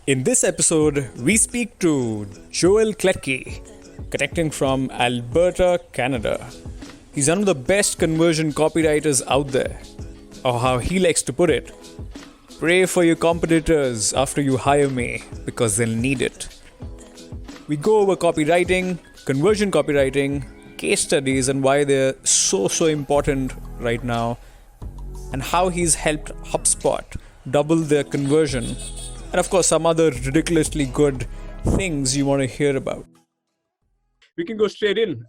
In this episode, we speak to Joel Klettke, connecting from Alberta, Canada. He's one of the best conversion copywriters out there, or how he likes to put it. Pray for your competitors after you hire me, because they'll need it. We go over copywriting, conversion copywriting, case studies, and why they're so important right now, and how he's helped Hubspot double their conversion, and of course some other ridiculously good things you want to hear about. We can go straight in.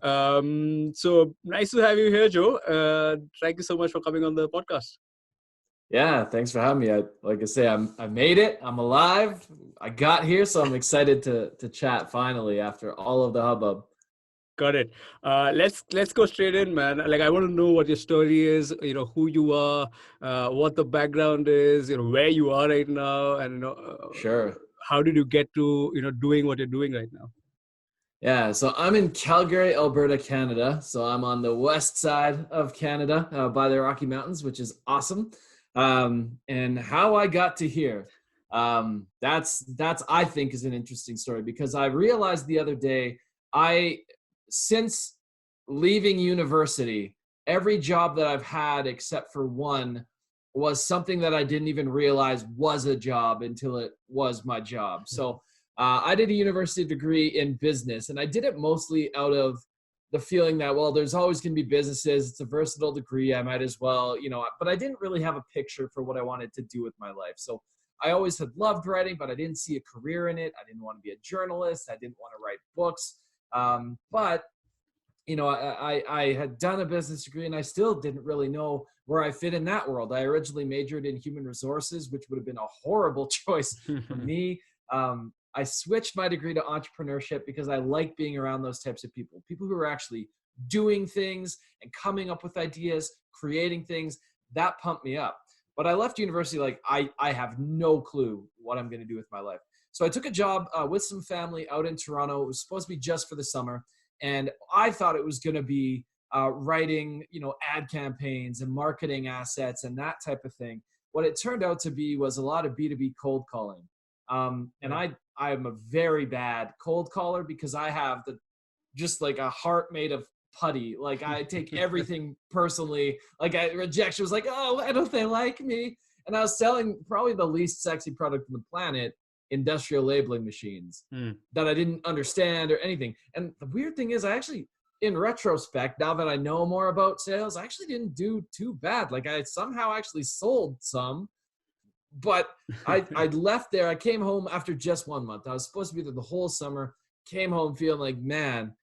So nice to have you here, Joe. Thank you so much for coming on the podcast. Yeah, thanks for having me. I made it. I'm alive. I got here, so I'm excited to chat finally after all of the hubbub. Got it. Let's go straight in, man. Like, I want to know what your story is, who you are, what the background is, where you are right now, and Sure. How did you get to doing what you're doing right now? Yeah, so I'm in Calgary, Alberta, Canada. So I'm on the west side of Canada by the Rocky Mountains, which is awesome. And how I got to here, that's I think is an interesting story, because I realized the other day, since leaving university, every job that I've had except for one was something that I didn't even realize was a job until it was my job. So I did a university degree in business, and I did it mostly out of the feeling that, well, there's always going to be businesses. It's a versatile degree. I might as well, but I didn't really have a picture for what I wanted to do with my life. So I always had loved writing, but I didn't see a career in it. I didn't want to be a journalist. I didn't want to write books. But I had done a business degree, and I still didn't really know where I fit in that world. I originally majored in human resources, which would have been a horrible choice for me. I switched my degree to entrepreneurship because I like being around those types of people who are actually doing things and coming up with ideas, creating things. That pumped me up. But I left university like I have no clue what I'm going to do with my life. So I took a job with some family out in Toronto. It was supposed to be just for the summer. And I thought it was going to be writing, ad campaigns and marketing assets and that type of thing. What it turned out to be was a lot of B2B cold calling. And I am a very bad cold caller because I have just like a heart made of putty. Like, I take everything personally. Like, rejection was like, oh, why don't they like me? And I was selling probably the least sexy product on the planet, industrial labeling machines, that I didn't understand or anything. And the weird thing is, I actually, in retrospect, now that I know more about sales, I actually didn't do too bad. Like, I somehow actually sold some, but I left there. I came home after just 1 month. I was supposed to be there the whole summer. Came home feeling like, man,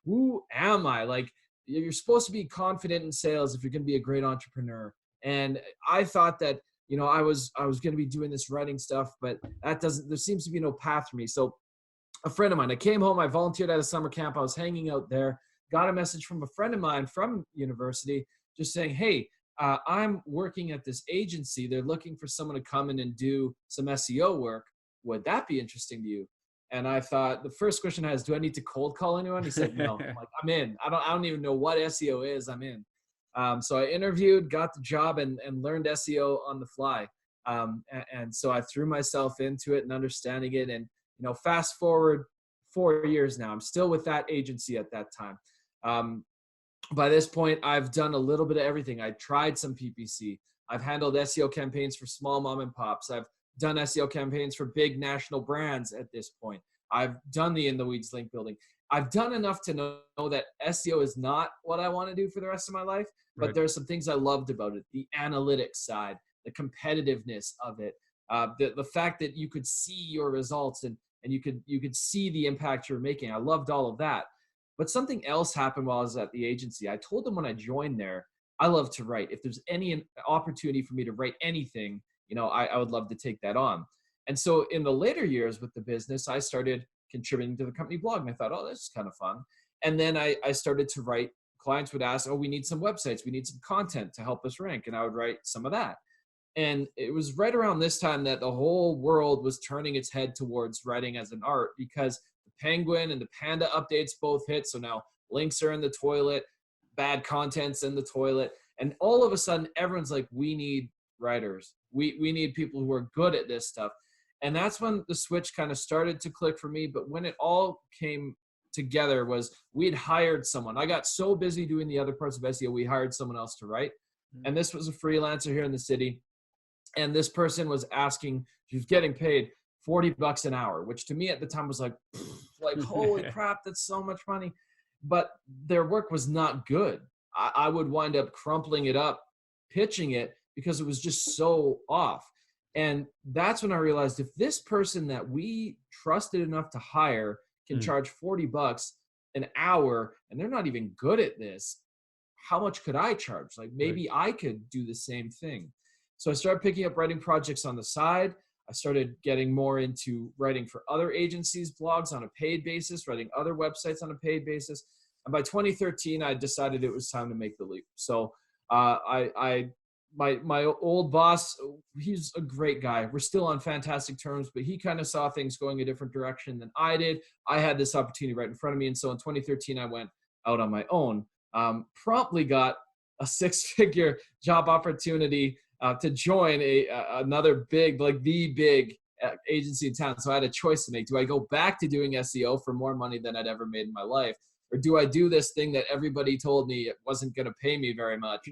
who am I? Like, you're supposed to be confident in sales if you're going to be a great entrepreneur. And I thought that, I was going to be doing this writing stuff, but there seems to be no path for me. So a friend of mine, I came home, I volunteered at a summer camp. I was hanging out there, got a message from a friend of mine from university just saying, hey, I'm working at this agency. They're looking for someone to come in and do some SEO work. Would that be interesting to you? And I thought, the first question I had is, do I need to cold call anyone? He said, no. I'm like, I'm in. I don't even know what SEO is. I'm in. So I interviewed, got the job, and learned SEO on the fly. And so I threw myself into it and understanding it. And, fast forward 4 years now, I'm still with that agency at that time. By this point, I've done a little bit of everything. I tried some PPC. I've handled SEO campaigns for small mom and pops. I've done SEO campaigns for big national brands at this point. I've done the in the weeds link building. I've done enough to know that SEO is not what I want to do for the rest of my life, but There's some things I loved about it. The analytics side, the competitiveness of it, the fact that you could see your results and you could see the impact you're making. I loved all of that. But something else happened while I was at the agency. I told them when I joined there, I love to write. If there's any opportunity for me to write anything, I would love to take that on. And so in the later years with the business, I started contributing to the company blog, and I thought, oh, this is kind of fun. And then I started to write. Clients would ask, oh, we need some websites, we need some content to help us rank. And I would write some of that. And it was right around this time that the whole world was turning its head towards writing as an art, because the Penguin and the Panda updates both hit. So now links are in the toilet, bad content's in the toilet. And all of a sudden, everyone's like, we need writers. We need people who are good at this stuff. And that's when the switch kind of started to click for me. But when it all came together was we had hired someone. I got so busy doing the other parts of SEO, we hired someone else to write. And this was a freelancer here in the city. And this person was asking, she was getting paid $40 an hour, which to me at the time was like holy crap, that's so much money. But their work was not good. I would wind up crumpling it up, pitching it, because it was just so off. And that's when I realized, if this person that we trusted enough to hire can charge $40 an hour and they're not even good at this, how much could I charge? Like maybe I could do the same thing. So I started picking up writing projects on the side. I started getting more into writing for other agencies' blogs on a paid basis, writing other websites on a paid basis. And by 2013, I decided it was time to make the leap. So my old boss, he's a great guy. We're still on fantastic terms, but he kind of saw things going a different direction than I did. I had this opportunity right in front of me. And so in 2013, I went out on my own, promptly got a 6-figure job opportunity to join another big, like the big agency in town. So I had a choice to make. Do I go back to doing SEO for more money than I'd ever made in my life? Or do I do this thing that everybody told me it wasn't going to pay me very much,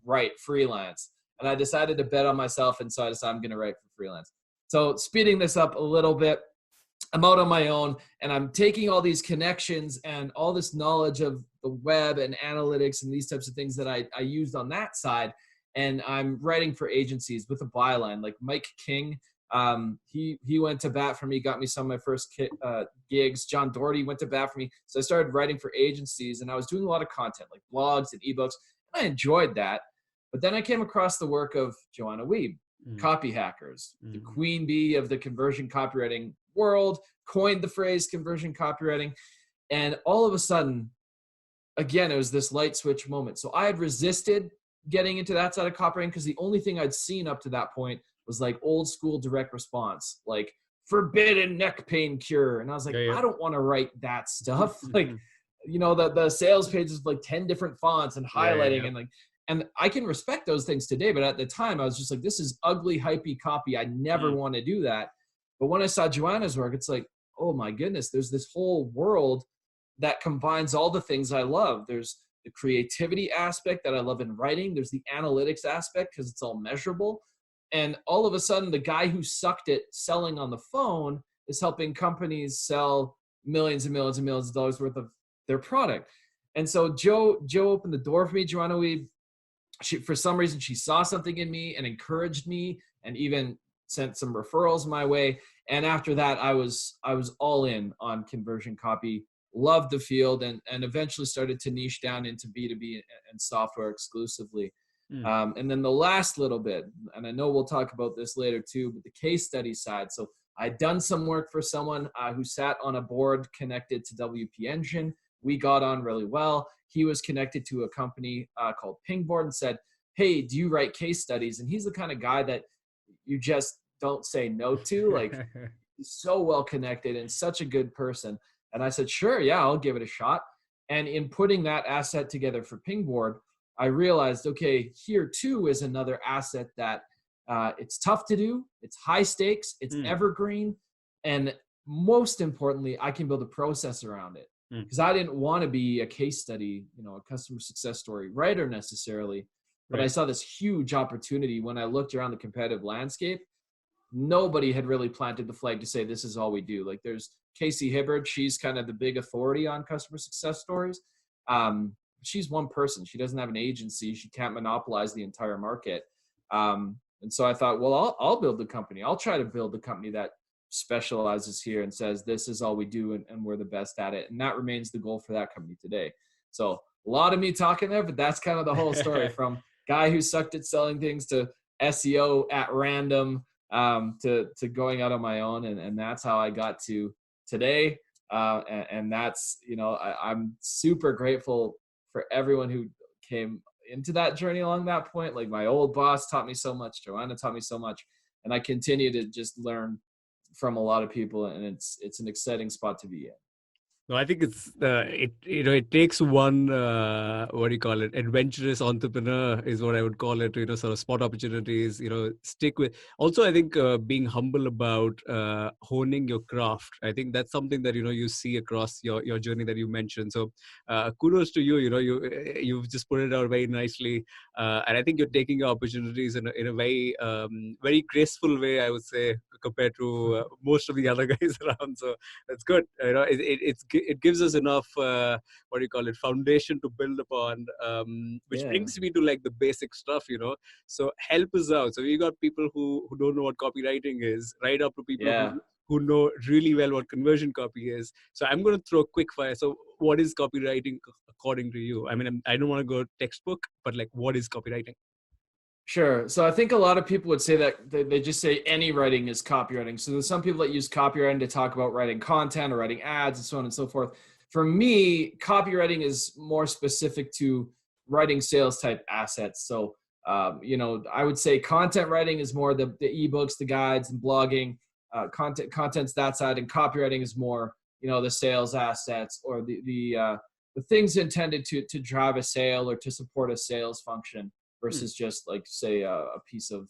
write freelance? And I decided to bet on myself, and so I decided I'm going to write for freelance. So speeding this up a little bit, I'm out on my own, and I'm taking all these connections and all this knowledge of the web and analytics and these types of things that I used on that side, and I'm writing for agencies with a byline. Like Mike King, he went to bat for me, got me some of my first gigs. John Doherty went to bat for me. So I started writing for agencies, and I was doing a lot of content like blogs and ebooks, and I enjoyed that. But then I came across the work of Joanna Wiebe, Copy Hackers, the queen bee of the conversion copywriting world, coined the phrase conversion copywriting. And all of a sudden, again, it was this light switch moment. So I had resisted getting into that side of copywriting because the only thing I'd seen up to that point was like old school direct response, like forbidden neck pain cure. And I was like, I don't want to write that stuff. Like, you know, the sales pages with like 10 different fonts and highlighting and I can respect those things today. But at the time I was just like, this is ugly, hypey copy. I never want to do that. But when I saw Joanna's work, it's like, oh my goodness, there's this whole world that combines all the things I love. There's the creativity aspect that I love in writing. There's the analytics aspect because it's all measurable. And all of a sudden, the guy who sucked at selling on the phone is helping companies sell millions and millions and millions of dollars worth of their product. And so Joe opened the door for me. Joanna Wiebe, for some reason, she saw something in me and encouraged me and even sent some referrals my way. And after that, I was all in on conversion copy, loved the field, and eventually started to niche down into B2B and software exclusively. And then the last little bit, and I know we'll talk about this later too, but the case study side. So I'd done some work for someone who sat on a board connected to WP Engine. We got on really well. He was connected to a company called Pingboard and said, hey, do you write case studies? And he's the kind of guy that you just don't say no to. Like, he's so well connected and such a good person. And I said, sure, yeah, I'll give it a shot. And in putting that asset together for Pingboard, I realized, okay, here too is another asset that it's tough to do. It's high stakes. It's evergreen. And most importantly, I can build a process around it because I didn't want to be a case study, you know, a customer success story writer necessarily. But I saw this huge opportunity when I looked around the competitive landscape. Nobody had really planted the flag to say, this is all we do. Like there's Casey Hibbard. She's kind of the big authority on customer success stories. She's one person. She doesn't have an agency. She can't monopolize the entire market. And so I thought, well, I'll build the company. I'll try to build the company that specializes here and says, this is all we do and we're the best at it. And that remains the goal for that company today. So a lot of me talking there, but that's kind of the whole story from guy who sucked at selling things to SEO at random, to going out on my own. And that's how I got to today. And that's, you know, I'm super grateful for everyone who came into that journey along that point. Like my old boss taught me so much. Joanna taught me so much. And I continue to just learn from a lot of people. And it's an exciting spot to be in. No, I think it's it takes one what do you call it, adventurous entrepreneur is what I would call it, sort of spot opportunities, stick with. Also, I think being humble about honing your craft. I think that's something that you see across your journey that you mentioned. So kudos to you. You've just put it out very nicely, and I think you're taking your opportunities in a very very graceful way, I would say, compared to most of the other guys around. So that's good. It gives us enough what do you call it, foundation to build upon, which Yeah. brings me to like the basic stuff. So help us out. So we got people who don't know what copywriting is, right up to people Yeah. who know really well what conversion copy is. So I'm going to throw quick fire. So what is copywriting according to you? I mean, I don't want to go textbook, but like, what is copywriting? Sure. So I think a lot of people would say that they just say any writing is copywriting. So there's some people that use copywriting to talk about writing content or writing ads and so on and so forth. For me, copywriting is more specific to writing sales type assets. So, I would say content writing is more the ebooks, the guides, and blogging. Content's that side, and copywriting is more, the sales assets or the things intended to drive a sale or to support a sales function versus just like say a piece of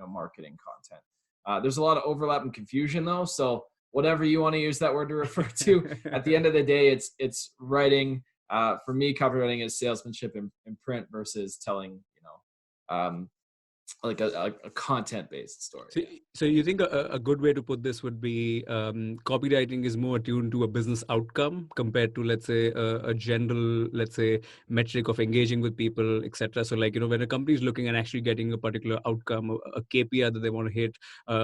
marketing content. There's a lot of overlap and confusion though. So whatever you want to use that word to refer to, at the end of the day, it's writing. For me, copywriting is salesmanship in print versus telling like a content-based story. So you think a good way to put this would be copywriting is more attuned to a business outcome compared to, let's say, a general, let's say, metric of engaging with people, etc. So like, when a company is looking at actually getting a particular outcome, a KPI that they want to hit,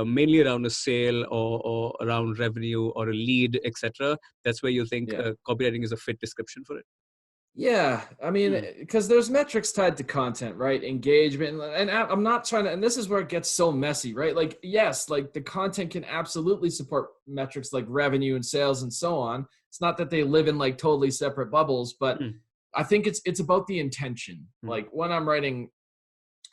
mainly around a sale or around revenue or a lead, etc. That's where you think copywriting is a fit description for it. Yeah, I mean, because there's metrics tied to content, right? Engagement. And I'm not trying to, and this is where it gets so messy, right? Like, yes, like the content can absolutely support metrics like revenue and sales and so on. It's not that they live in like totally separate bubbles, but I think it's about the intention. Like when I'm writing,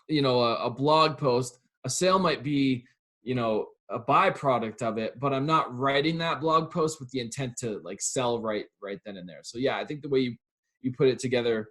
a blog post, a sale might be, a byproduct of it, but I'm not writing that blog post with the intent to like sell right then and there. So yeah, I think the way you put it together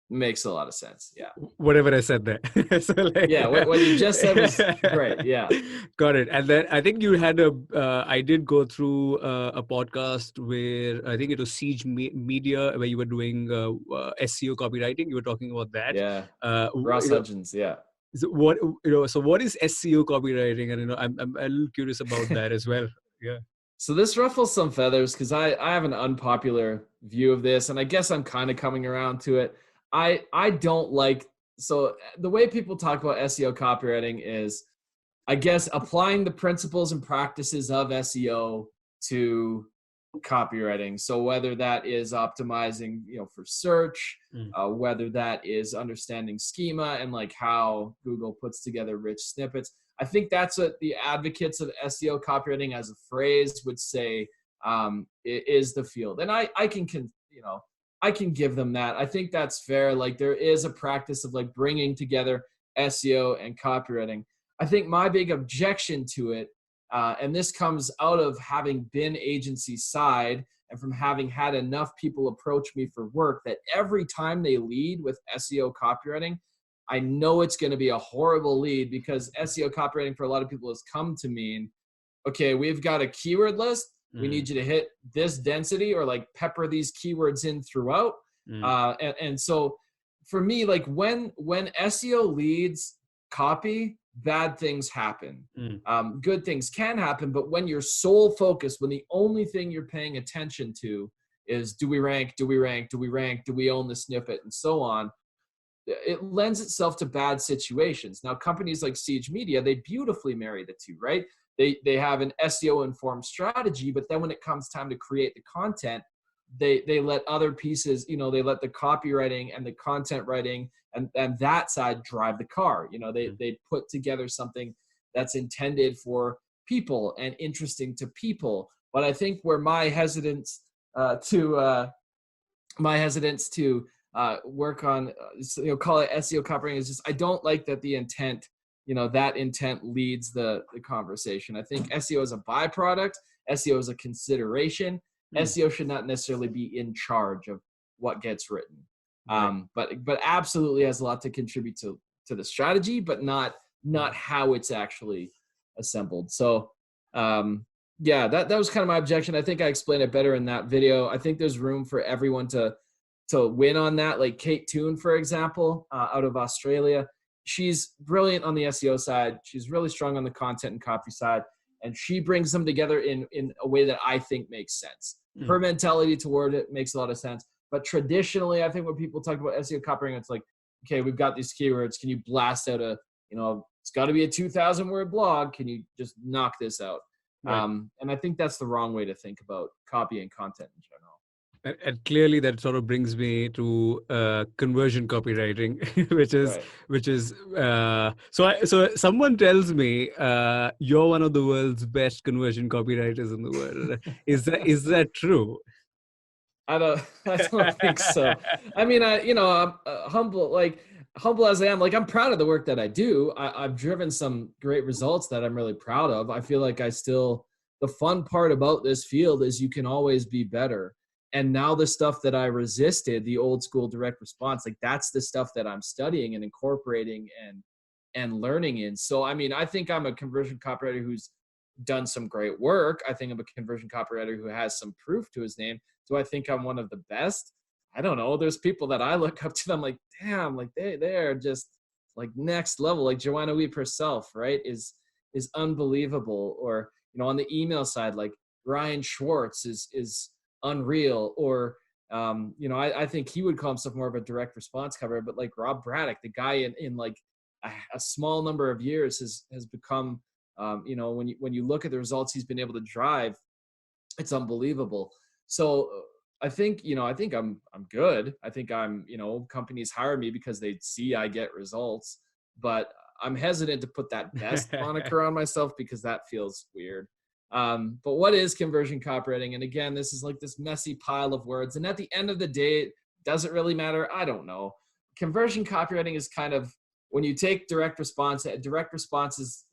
makes a lot of sense. Yeah. Whatever I said there. So like, yeah. What you just said was great. Yeah. Got it. And then I think you had I did go through a podcast where I think it was Siege Media, where you were doing SEO copywriting. You were talking about that. Yeah. Ross Hudgens. Yeah. So what is SEO copywriting? And, I'm a little curious about that as well. Yeah. So this ruffles some feathers because I have an unpopular view of this, and I guess I'm kind of coming around to it. I don't like, so the way people talk about SEO copywriting is, I guess, applying the principles and practices of SEO to copywriting. So whether that is optimizing, for search, whether that is understanding schema and like how Google puts together rich snippets. I think that's what the advocates of SEO copywriting as a phrase would say is the field. And I can give them that. I think that's fair. Like there is a practice of like bringing together SEO and copywriting. I think my big objection to it, and this comes out of having been agency side and from having had enough people approach me for work, that every time they lead with SEO copywriting, I know it's going to be a horrible lead, because SEO copywriting for a lot of people has come to mean, okay, we've got a keyword list. We need you to hit this density or like pepper these keywords in throughout. And so for me, like when SEO leads copy, bad things happen. Good things can happen, but when you're sole focused, when the only thing you're paying attention to is do we rank, do we rank, do we rank, do we own the snippet, and so on, it lends itself to bad situations. Now, companies like Siege Media, they beautifully marry the two, right? They have an SEO informed strategy, but then when it comes time to create the content, they let other pieces, they let the copywriting and the content writing and that side drive the car. They put together something that's intended for people and interesting to people. But I think where my hesitance to work on, call it SEO copywriting, is just, I don't like that the intent, that intent leads the conversation. I think SEO is a byproduct. SEO is a consideration. SEO should not necessarily be in charge of what gets written. But absolutely has a lot to contribute to the strategy, but not how it's actually assembled. So that was kind of my objection. I think I explained it better in that video. I think there's room for everyone to win on that. Like Kate Toon, for example, out of Australia, she's brilliant on the SEO side. She's really strong on the content and copy side, and she brings them together in a way that I think makes sense. Her mentality toward it makes a lot of sense. But traditionally, I think when people talk about SEO copywriting, it's like, okay, we've got these keywords. Can you blast out it's got to be a 2,000 word blog. Can you just knock this out? Right. And I think that's the wrong way to think about copy and content in general. And clearly that sort of brings me to conversion copywriting, which is so someone tells me you're one of the world's best conversion copywriters in the world. Is that true? I don't think so. I mean, I'm humble as I am. Like, I'm proud of the work that I do. I've driven some great results that I'm really proud of. I feel like the fun part about this field is you can always be better. And now the stuff that I resisted, the old school direct response, like that's the stuff that I'm studying and incorporating and learning in. So, I mean, I think I'm a conversion copywriter who's done some great work. I think I'm a conversion copywriter who has some proof to his name. Do I think I'm one of the best? I don't know. There's people that I look up to them like, damn, like they're just like next level. Like Joanna Weep herself, right, is unbelievable. Or, on the email side, like Ryan Schwartz is unreal. Or, I think he would call himself more of a direct response cover, but like Rob Braddock, the guy in like a small number of years has become, when you look at the results he's been able to drive, it's unbelievable. So I think I'm good. I think companies hire me because they see I get results, but I'm hesitant to put that best moniker on myself because that feels weird. But what is conversion copywriting? And again, this is like this messy pile of words. And at the end of the day, does it really matter? I don't know. Conversion copywriting is kind of when you take direct response is,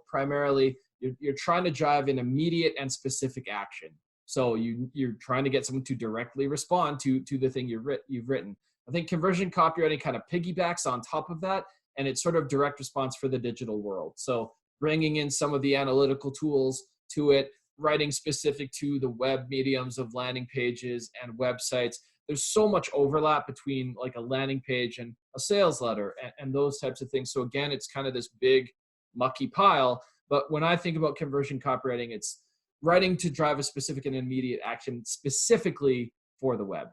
primarily you're trying to drive an immediate and specific action. So you're trying to get someone to directly respond to the thing you've written. I think conversion copywriting kind of piggybacks on top of that, and it's sort of direct response for the digital world. So bringing in some of the analytical tools to it, writing specific to the web mediums of landing pages and websites. There's so much overlap between like a landing page and a sales letter and those types of things. So again, it's kind of this big mucky pile. But when I think about conversion copywriting, it's writing to drive a specific and immediate action specifically for the web.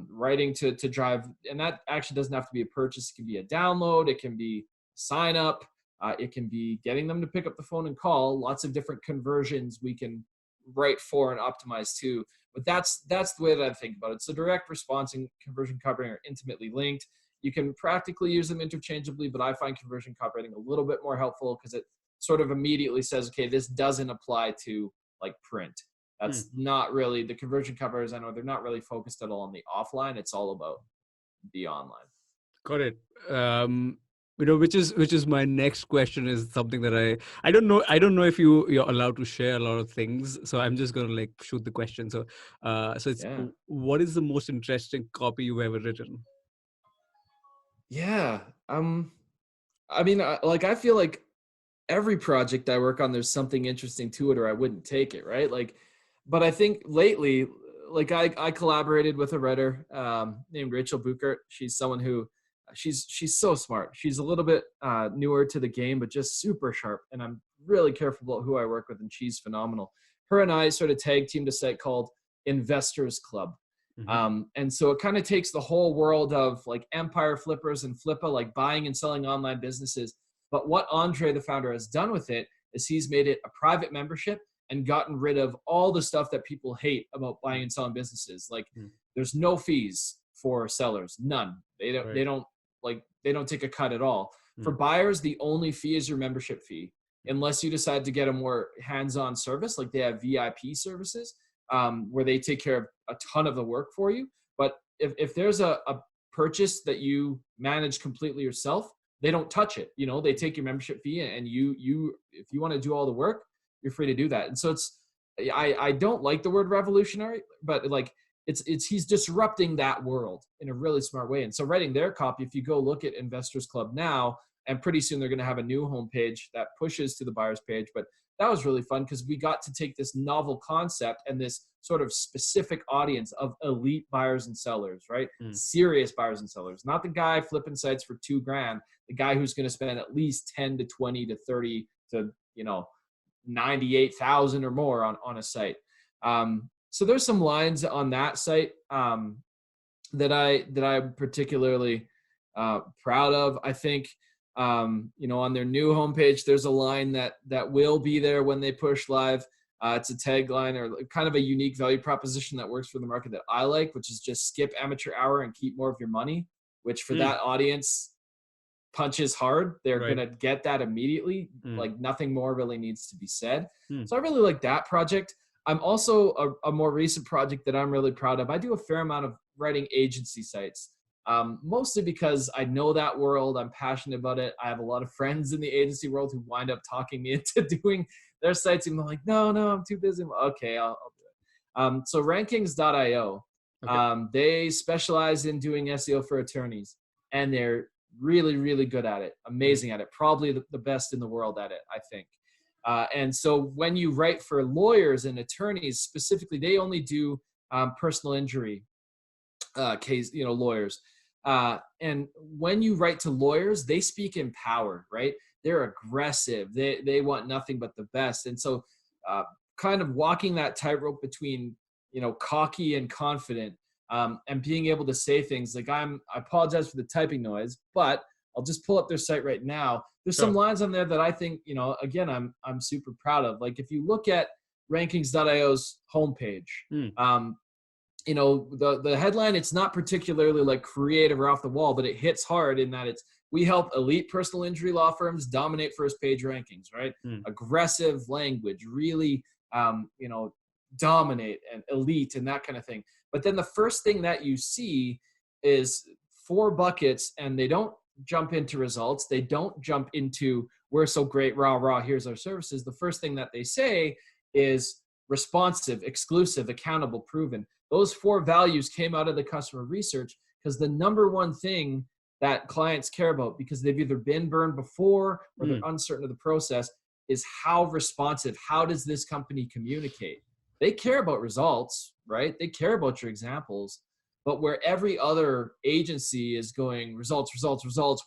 Writing to drive, and that action doesn't have to be a purchase. It can be a download. It can be sign up. It can be getting them to pick up the phone and call. Lots of different conversions we can write for and optimize to. But that's the way that I think about it. So direct response and conversion copywriting are intimately linked. You can practically use them interchangeably, but I find conversion copywriting a little bit more helpful because it sort of immediately says, okay, this doesn't apply to like print. That's not really the conversion copywriters I know. They're not really focused at all on the offline. It's all about the online. Got it. Which is my next question is something that I don't know if you're allowed to share a lot of things, so I'm just gonna like shoot the question. So it's what is the most interesting copy you've ever written? Yeah. I mean, I feel like every project I work on, there's something interesting to it or I wouldn't take it, right? Like, but I think lately, like I collaborated with a writer named Rachel Buchert. She's someone who, she's so smart. She's a little bit newer to the game, but just super sharp. And I'm really careful about who I work with, and she's phenomenal. Her and I sort of tag teamed a site called Investors Club. And so it kind of takes the whole world of like Empire Flippers and Flippa, like buying and selling online businesses. But what Andre, the founder, has done with it is he's made it a private membership and gotten rid of all the stuff that people hate about buying and selling businesses. Like there's no fees for sellers, none. They don't take a cut at all. For buyers, the only fee is your membership fee, unless you decide to get a more hands-on service. Like they have VIP services where they take care of a ton of the work for you. But if there's a purchase that you manage completely yourself, they don't touch it. They take your membership fee, and you if you want to do all the work, you're free to do that. And so I don't like the word revolutionary, but like he's disrupting that world in a really smart way. And so writing their copy, if you go look at Investors Club now, and pretty soon they're going to have a new homepage that pushes to the buyer's page. But that was really fun because we got to take this novel concept and this sort of specific audience of elite buyers and sellers, right? Serious buyers and sellers, not the guy flipping sites for $2,000, the guy who's going to spend at least 10 to 20 to 30 to, 98,000 or more on a site. So there's some lines on that site that I'm particularly proud of. I think, on their new homepage, there's a line that will be there when they push live. It's a tagline or kind of a unique value proposition that works for the market that I like, which is just skip amateur hour and keep more of your money, which for that audience punches hard. They're going to get that immediately. Like nothing more really needs to be said. So I really like that project. I'm also a more recent project that I'm really proud of. I do a fair amount of writing agency sites, mostly because I know that world. I'm passionate about it. I have a lot of friends in the agency world who wind up talking me into doing their sites. And I'm like, no, I'm too busy. Okay, I'll do it. So Rankings.io, they specialize in doing SEO for attorneys, and they're really, really good at it. Amazing at it. Probably the best in the world at it, I think. And so when you write for lawyers and attorneys specifically, they only do personal injury case, lawyers. And when you write to lawyers, they speak in power, right? They're aggressive. They want nothing but the best. And so kind of walking that tightrope between, cocky and confident, and being able to say things like, I apologize for the typing noise, but I'll just pull up their site right now. There's some lines on there that I think, again, I'm super proud of. Like if you look at Rankings.io's homepage, the headline, it's not particularly like creative or off the wall, but it hits hard in that we help elite personal injury law firms dominate first page rankings, right? Aggressive language, really, dominate and elite and that kind of thing. But then the first thing that you see is 4 buckets, and they don't jump into results. They don't jump into, we're so great, rah, here's our services. The first thing that they say is responsive, exclusive, accountable, proven. Those 4 values came out of the customer research because the number one thing that clients care about, because they've either been burned before or they're uncertain of the process, is how responsive, how does this company communicate? They care about results, right? They care about your examples. But where every other agency is going, results,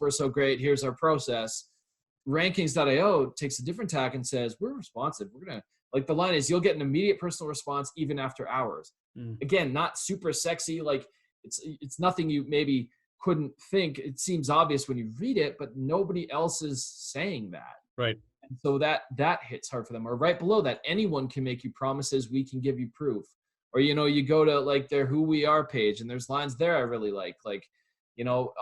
we're so great, here's our process, Rankings.io takes a different tack and says, we're responsive. We're going to, like the line is, you'll get an immediate personal response even after hours. Again, not super sexy. Like it's nothing you maybe couldn't think. It seems obvious when you read it, but nobody else is saying that. Right. And so that hits hard for them. Or right below that, anyone can make you promises, we can give you proof. Or, you go to like their Who We Are page, and there's lines there I really like,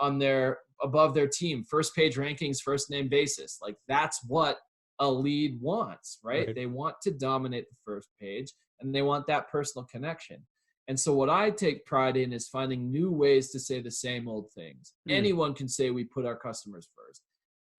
on their, above their team, first page rankings, first name basis. Like that's what a lead wants, right? They want to dominate the first page, and they want that personal connection. And so what I take pride in is finding new ways to say the same old things. Anyone can say we put our customers first.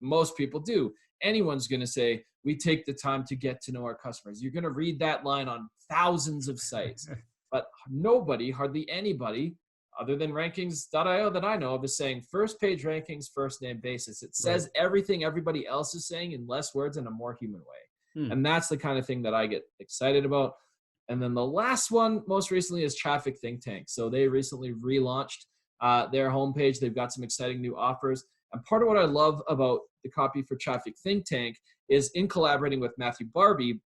Most people do. Anyone's going to say, we take the time to get to know our customers. You're going to read that line on thousands of sites, but nobody, hardly anybody, other than Rankings.io that I know of, is saying first page rankings, first name basis. It says everything everybody else is saying in less words in a more human way. And that's the kind of thing that I get excited about. And then the last one, most recently, is Traffic Think Tank. So they recently relaunched their homepage. They've got some exciting new offers. And part of what I love about the copy for Traffic Think Tank is, in collaborating with Matthew Barbie,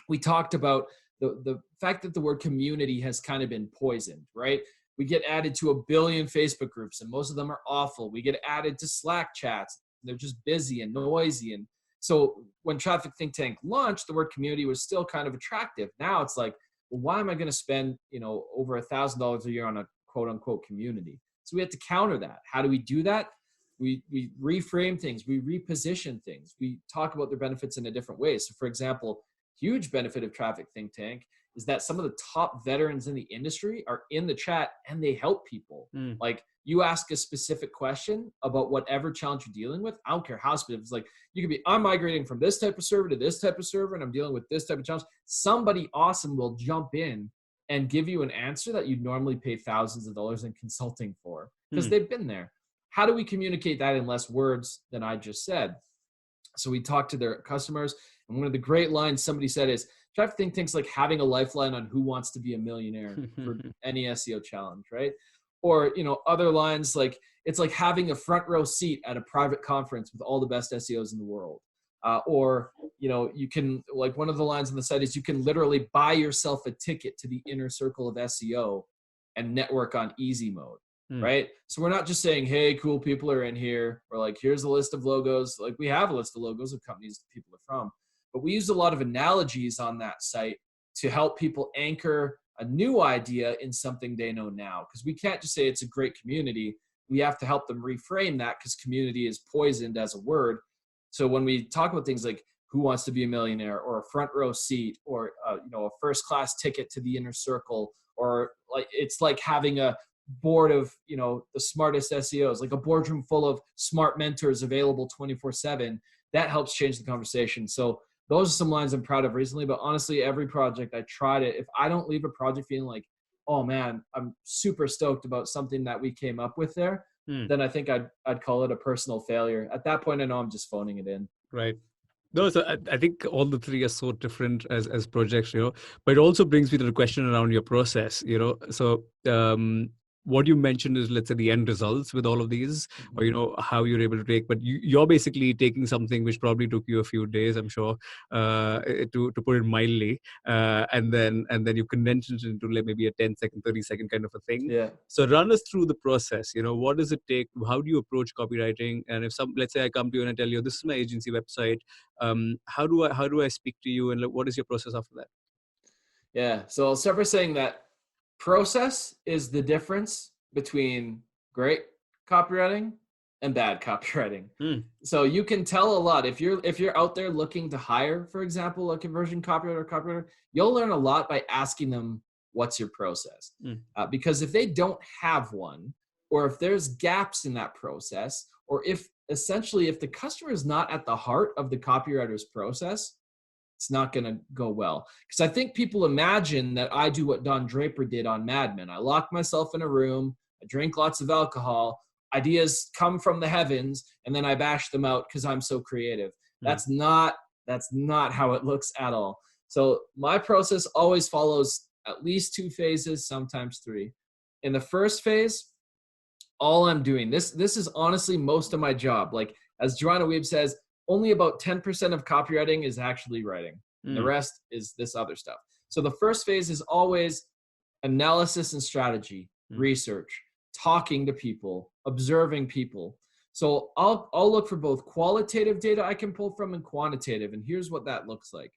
we talked about the fact that the word community has kind of been poisoned, right? We get added to 1 billion Facebook groups, and most of them are awful. We get added to Slack chats. They're just busy and noisy. And so when Traffic Think Tank launched, the word community was still kind of attractive. Now it's like, well, why am I going to spend, over $1,000 a year on a quote unquote community? So we have to counter that. How do we do that? We reframe things. We reposition things. We talk about their benefits in a different way. So for example, huge benefit of Traffic Think Tank is that some of the top veterans in the industry are in the chat and they help people. Like, you ask a specific question about whatever challenge you're dealing with. I don't care how specific. It's like, you could be, I'm migrating from this type of server to this type of server, and I'm dealing with this type of challenge. Somebody awesome will jump in and give you an answer that you'd normally pay thousands of dollars in consulting for, because they've been there. How do we communicate that in less words than I just said? So we talk to their customers. And one of the great lines somebody said is, try to think things like having a lifeline on Who Wants to Be a Millionaire for any SEO challenge, right? Or, you know, other lines like, it's like having a front row seat at a private conference with all the best SEOs in the world. Or, you know, you can, like, one of the lines on the site is, you can literally buy yourself a ticket to the inner circle of SEO and network on Easymode, right? So we're not just saying, hey, cool people are in here. We're like, here's a list of logos. Like, we have a list of logos of companies that people are from. But we use a lot of analogies on that site to help people anchor a new idea in something they know now. Because we can't just say it's a great community. We have to help them reframe that, because community is poisoned as a word. So when we talk about things like Who Wants to Be a Millionaire, or a front row seat, or you know, a first class ticket to the inner circle, or like, it's like having a board of, you know, the smartest SEOs, like a boardroom full of smart mentors available 24/7, that helps change the conversation. So those are some lines I'm proud of recently. But honestly, every project I try to, if I don't leave a project feeling like, oh man, I'm super stoked about something that we came up with there, then I think I'd call it a personal failure. At that point, I know I'm just phoning it in. Right. No, so I think all the three are so different as projects, you know, but it also brings me to the question around your process, you know. So what you mentioned is, let's say, the end results with all of these, or, you know, how you're able to take, but you're basically taking something which probably took you a few days, I'm sure, to put it mildly, and then you condense it into like maybe a 10-second, 30-second kind of a thing. Yeah. So run us through the process. You know, what does it take? How do you approach copywriting? And if let's say I come to you and I tell you, this is my agency website, how do I speak to you, and what is your process after that? Yeah. So I'll start by saying that process is the difference between great copywriting and bad copywriting. So you can tell a lot if you're out there looking to hire, for example, a conversion copywriter or copywriter, you'll learn a lot by asking them, what's your process? Because if they don't have one, or if there's gaps in that process, or if the customer is not at the heart of the copywriter's process, it's not going to go well. Because I think people imagine that I do what Don Draper did on Mad Men. I lock myself in a room, I drink lots of alcohol, ideas come from the heavens, and then I bash them out because I'm so creative. That's not how it looks at all. So my process always follows at least 2 phases, sometimes 3. In the first phase, all I'm doing, this is honestly most of my job. Like, as Joanna Weeb says, only about 10% of copywriting is actually writing. The rest is this other stuff. So the first phase is always analysis and strategy, research, talking to people, observing people. So I'll look for both qualitative data I can pull from and quantitative. And here's what that looks like.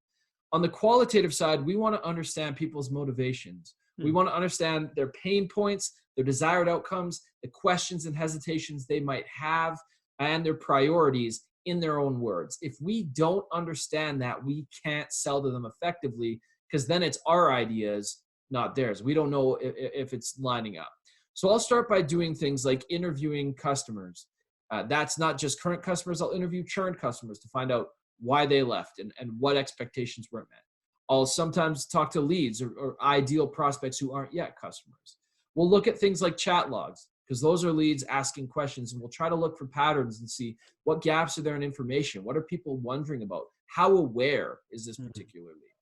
On the qualitative side, we want to understand people's motivations. We want to understand their pain points, their desired outcomes, the questions and hesitations they might have, and their priorities in their own words. If we don't understand that, we can't sell to them effectively, because then it's our ideas, not theirs. We don't know if it's lining up. So I'll start by doing things like interviewing customers. That's not just current customers. I'll interview churned customers to find out why they left and what expectations weren't met. I'll sometimes talk to leads or ideal prospects who aren't yet customers. We'll look at things like chat logs, because those are leads asking questions, and we'll try to look for patterns and see what gaps are there in information. What are people wondering about? How aware is this particular lead?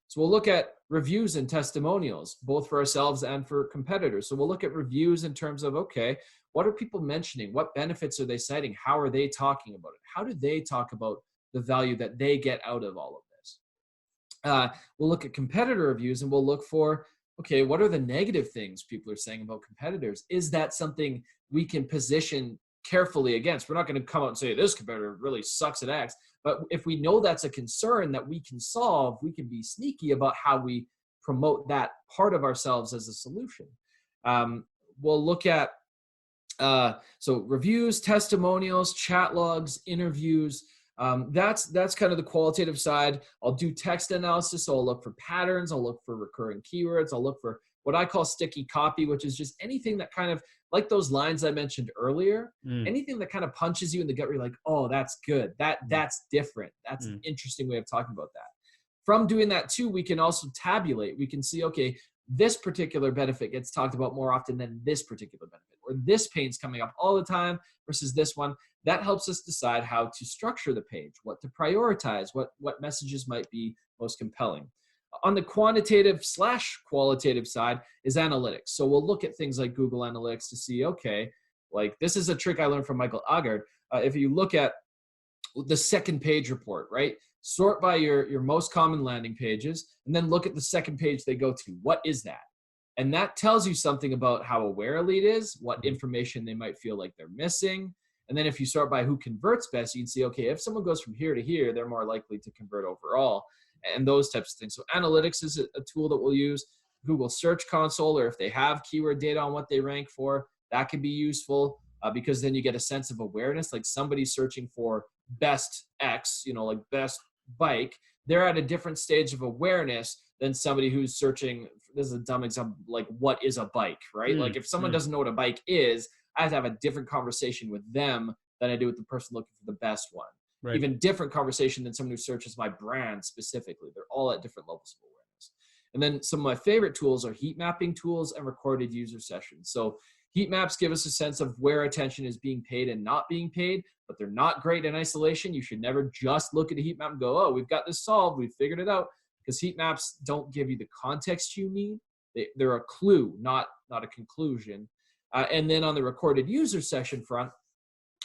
So we'll look at reviews and testimonials, both for ourselves and for competitors. So we'll look at reviews in terms of, okay, what are people mentioning? What benefits are they citing? How are they talking about it? How do they talk about the value that they get out of all of this? We'll look at competitor reviews, and we'll look for, okay, what are the negative things people are saying about competitors? Is that something we can position carefully against? We're not going to come out and say this competitor really sucks at X, but if we know that's a concern that we can solve, we can be sneaky about how we promote that part of ourselves as a solution. We'll look at so reviews, testimonials, chat logs, interviews. That's kind of the qualitative side. I'll do text analysis. So I'll look for patterns. I'll look for recurring keywords. I'll look for what I call sticky copy, which is just anything that kind of, like those lines I mentioned earlier, anything that kind of punches you in the gut where you're like, oh, that's good. That's different. That's an interesting way of talking about that. From doing that too, we can also tabulate. We can see, okay, this particular benefit gets talked about more often than this particular benefit, or this pain's coming up all the time versus this one. That helps us decide how to structure the page, what to prioritize, what messages might be most compelling. On the quantitative/qualitative side is analytics. So we'll look at things like Google Analytics to see, okay, like this is a trick I learned from Michael Agard. If you look at the second page report, right? Sort by your most common landing pages, and then look at the second page they go to. What is that? And that tells you something about how aware a lead is, what information they might feel like they're missing. And then if you sort by who converts best, you can see, okay, if someone goes from here to here, they're more likely to convert overall, and those types of things. So analytics is a tool that we'll use. Google Search Console, or if they have keyword data on what they rank for, that can be useful because then you get a sense of awareness. Like somebody searching for best X, like best bike, they're at a different stage of awareness than somebody who's searching. This is a dumb example, like what is a bike, right? Like if someone doesn't know what a bike is, I have to have a different conversation with them than I do with the person looking for the best one. Right. Even different conversation than someone who searches my brand specifically. They're all at different levels of awareness. And then some of my favorite tools are heat mapping tools and recorded user sessions. So heat maps give us a sense of where attention is being paid and not being paid, but they're not great in isolation. You should never just look at a heat map and go, oh, we've got this solved, we've figured it out, because heat maps don't give you the context you need. They're a clue, not a conclusion. And then on the recorded user session front,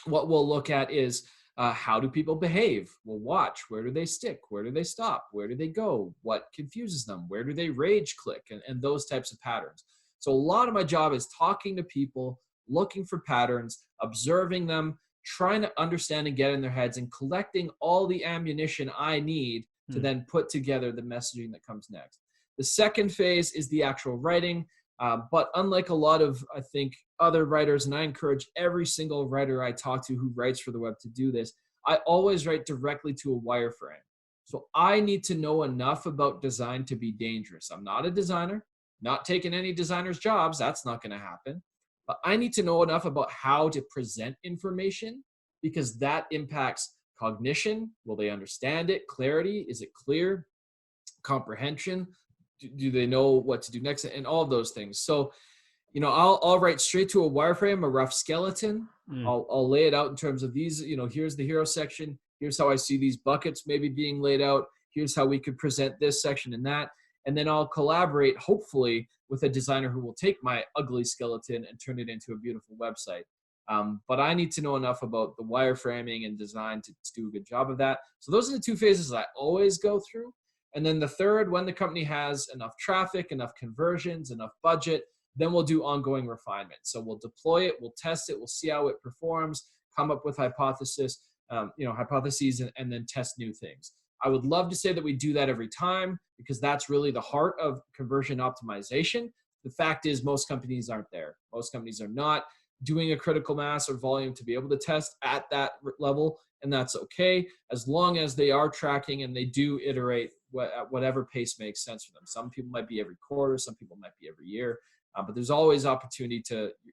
what we'll look at is how do people behave? We'll watch. Where do they stick? Where do they stop? Where do they go? What confuses them? Where do they rage click? And those types of patterns. So a lot of my job is talking to people, looking for patterns, observing them, trying to understand and get in their heads, and collecting all the ammunition I need to then put together the messaging that comes next. The second phase is the actual writing. But unlike a lot of, I think, other writers, and I encourage every single writer I talk to who writes for the web to do this, I always write directly to a wireframe. So I need to know enough about design to be dangerous. I'm not a designer, not taking any designers' jobs. That's not going to happen. But I need to know enough about how to present information, because that impacts cognition. Will they understand it? Clarity. Is it clear? Comprehension. Do they know what to do next? And all of those things. So, I'll write straight to a wireframe, a rough skeleton. I'll lay it out in terms of these, here's the hero section. Here's how I see these buckets maybe being laid out. Here's how we could present this section and that. And then I'll collaborate, hopefully, with a designer who will take my ugly skeleton and turn it into a beautiful website. But I need to know enough about the wireframing and design to do a good job of that. So those are the two phases I always go through. And then the third, when the company has enough traffic, enough conversions, enough budget, then we'll do ongoing refinement. So we'll deploy it, we'll test it, we'll see how it performs, come up with hypotheses, and then test new things. I would love to say that we do that every time, because that's really the heart of conversion optimization. The fact is, most companies aren't there. Most companies are not doing a critical mass or volume to be able to test at that level, and that's okay, as long as they are tracking and they do iterate at whatever pace makes sense for them. Some people might be every quarter, some people might be every year, but there's always opportunity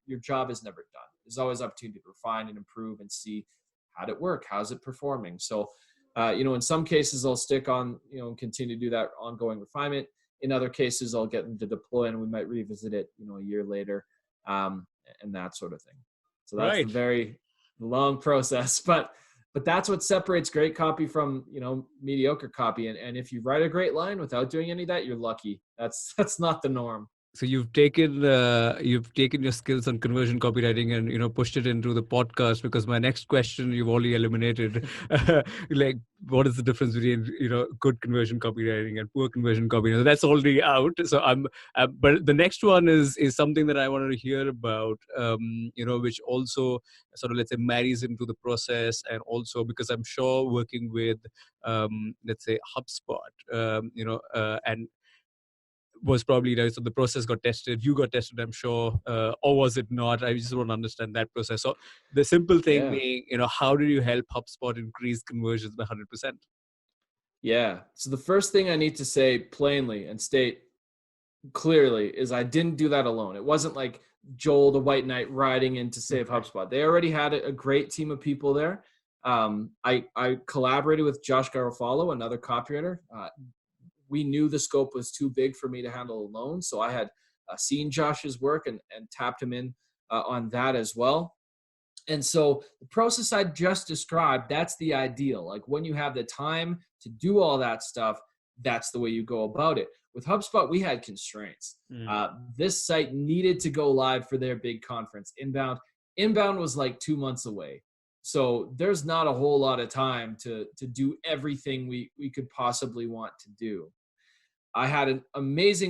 your job is never done. There's always opportunity to refine and improve and see how did it work, how's it performing. So, in some cases I'll stick on, and continue to do that ongoing refinement. In other cases, I'll get them to deploy and we might revisit it, a year later, and that sort of thing. So that's a very long process, but that's what separates great copy from, mediocre copy. And if you write a great line without doing any of that, you're lucky. That's not the norm. So you've taken your skills on conversion copywriting and pushed it into the podcast, because my next question you've already eliminated. Like, what is the difference between good conversion copywriting and poor conversion copywriting? That's already out. So but the next one is something that I wanted to hear about. Which also sort of, let's say, marries into the process, and also because I'm sure working with let's say HubSpot, and was probably, you know, so the process got tested, you got tested, I'm sure, or was it not? I just want to understand that process. So the simple thing Yeah. being, you know, how do you help HubSpot increase conversions by 100%? Yeah. So the first thing I need to say plainly and state clearly is I didn't do that alone. It wasn't like Joel the White Knight riding in to save HubSpot. They already had a great team of people there. I collaborated with Josh Garofalo, another copywriter. We knew the scope was too big for me to handle alone. So I had seen Josh's work and tapped him in on that as well. And so the process I just described, that's the ideal. Like when you have the time to do all that stuff, that's the way you go about it. With HubSpot, we had constraints. This site needed to go live for their big conference, Inbound. Inbound was like 2 months away. So there's not a whole lot of time to do everything we could possibly want to do. I had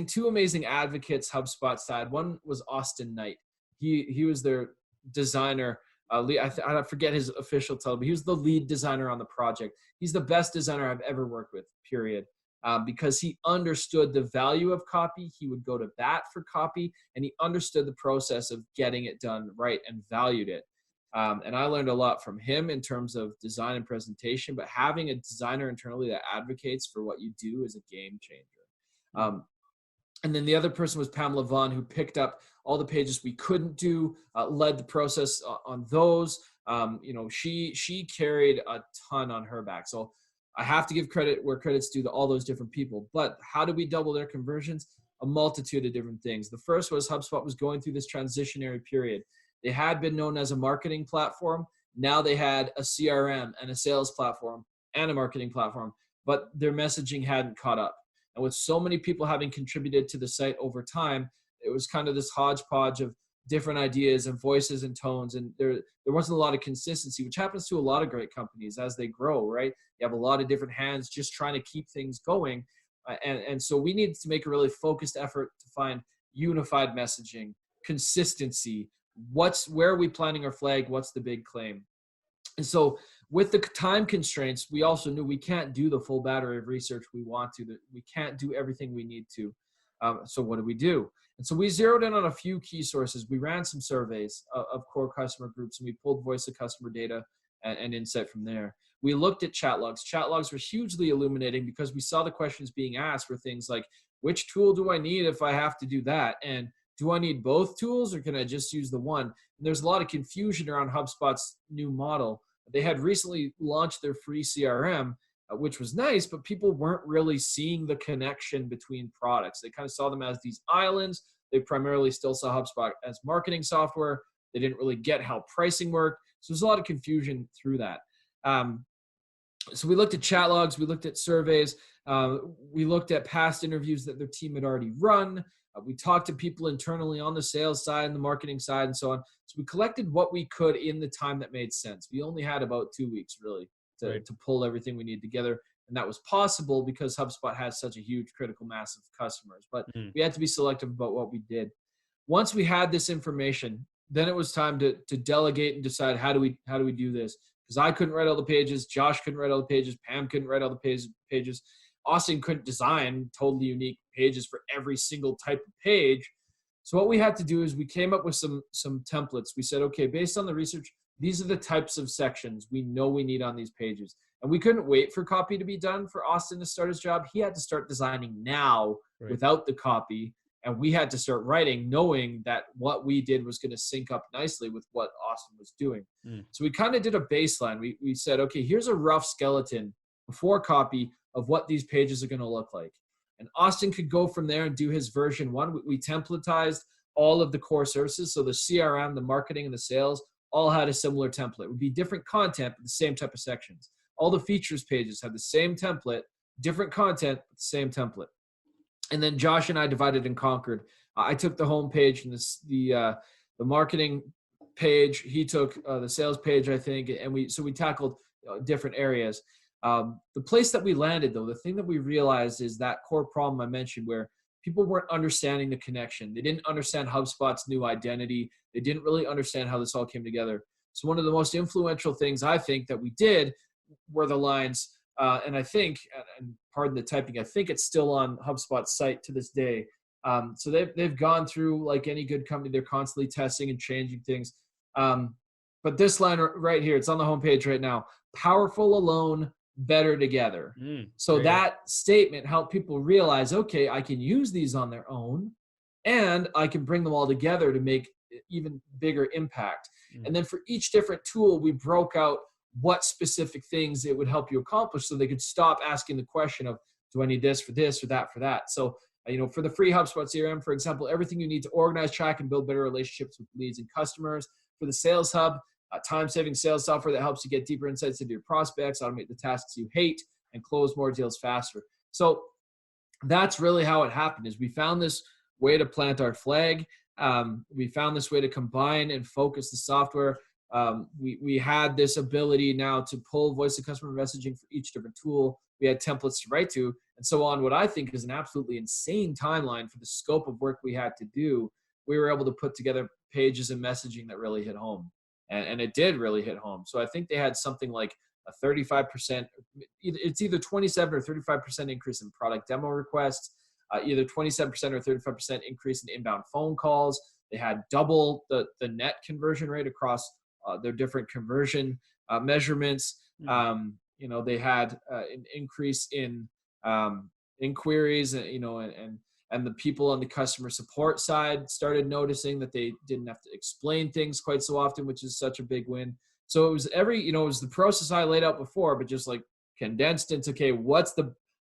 two amazing advocates HubSpot side. One was Austin Knight. He was their designer. I forget his official title, but he was the lead designer on the project. He's the best designer I've ever worked with, period. Because he understood the value of copy. He would go to bat for copy, and he understood the process of getting it done right and valued it. And I learned a lot from him in terms of design and presentation, but having a designer internally that advocates for what you do is a game changer. And then the other person was Pamela Vaughn, who picked up all the pages we couldn't do, led the process on those. She carried a ton on her back. So I have to give credit where credit's due to all those different people. But how do we double their conversions? A multitude of different things. The first was HubSpot was going through this transitionary period. They had been known as a marketing platform. Now they had a CRM and a sales platform and a marketing platform, but their messaging hadn't caught up. And with so many people having contributed to the site over time, it was kind of this hodgepodge of different ideas and voices and tones. And there wasn't a lot of consistency, which happens to a lot of great companies as they grow, right? You have a lot of different hands just trying to keep things going. And so we needed to make a really focused effort to find unified messaging, consistency. Where are we planting our flag? What's the big claim? And so with the time constraints, we also knew we can't do the full battery of research we want to. That we can't do everything we need to. So what do? And so we zeroed in on a few key sources. We ran some surveys of core customer groups, and we pulled voice of customer data and insight from there. We looked at chat logs. Chat logs were hugely illuminating because we saw the questions being asked were things like, which tool do I need if I have to do that? And do I need both tools, or can I just use the one? And there's a lot of confusion around HubSpot's new model. They had recently launched their free CRM, which was nice, but people weren't really seeing the connection between products. They kind of saw them as these islands. They primarily still saw HubSpot as marketing software. They didn't really get how pricing worked. So there's a lot of confusion through that. So we looked at chat logs. We looked at surveys. We looked at past interviews that their team had already run. We talked to people internally on the sales side and the marketing side and so on. So we collected what we could in the time that made sense. We only had about 2 weeks really to pull everything we need together. And that was possible because HubSpot has such a huge critical mass of customers. But we had to be selective about what we did. Once we had this information, then it was time to delegate and decide how do we do this? Because I couldn't write all the pages. Josh couldn't write all the pages. Pam couldn't write all the pages. Austin couldn't design totally unique pages for every single type of page. So what we had to do is we came up with some templates. We said, okay, based on the research, these are the types of sections we know we need on these pages. And we couldn't wait for copy to be done for Austin to start his job. He had to start designing now without the copy. And we had to start writing knowing that what we did was going to sync up nicely with what Austin was doing. So we kind of did a baseline. We said, okay, here's a rough skeleton before copy of what these pages are going to look like. And Austin could go from there and do his version one. We templatized all of the core services. So the CRM, the marketing, and the sales all had a similar template. It would be different content, but the same type of sections. All the features pages had the same template, different content, but the same template. And then Josh and I divided and conquered. I took the home page and the marketing page. He took the sales page, I think, and we tackled different areas. The place that we landed, though, the thing that we realized is that core problem I mentioned where people weren't understanding the connection. They didn't understand HubSpot's new identity. They didn't really understand how this all came together. So one of the most influential things I think that we did were the lines, And I think, and pardon the typing, I think it's still on HubSpot's site to this day. So they've gone through, like any good company, they're constantly testing and changing things. But this line right here, it's on the homepage right now: powerful alone, better together. So that statement helped people realize, okay, I can use these on their own and I can bring them all together to make even bigger impact. And then for each different tool, we broke out what specific things it would help you accomplish, so they could stop asking the question of, do I need this for this or that for that? So, for the free HubSpot CRM, for example, everything you need to organize, track, and build better relationships with leads and customers. For the Sales Hub, time-saving sales software that helps you get deeper insights into your prospects, automate the tasks you hate, and close more deals faster. So that's really how it happened, is we found this way to plant our flag. We found this way to combine and focus the software. We had this ability now to pull voice of customer messaging for each different tool. We had templates to write to, and so on. What I think is an absolutely insane timeline for the scope of work we had to do. We were able to put together pages and messaging that really hit home, and it did really hit home. So I think they had something like a 35%, it's either 27 or 35% increase in product demo requests, either 27% or 35% increase in inbound phone calls. They had double the net conversion rate across their different conversion measurements. They had an increase in inquiries, and the people on the customer support side started noticing that they didn't have to explain things quite so often, which is such a big win. So it was it was the process I laid out before, but just like condensed into, okay, what's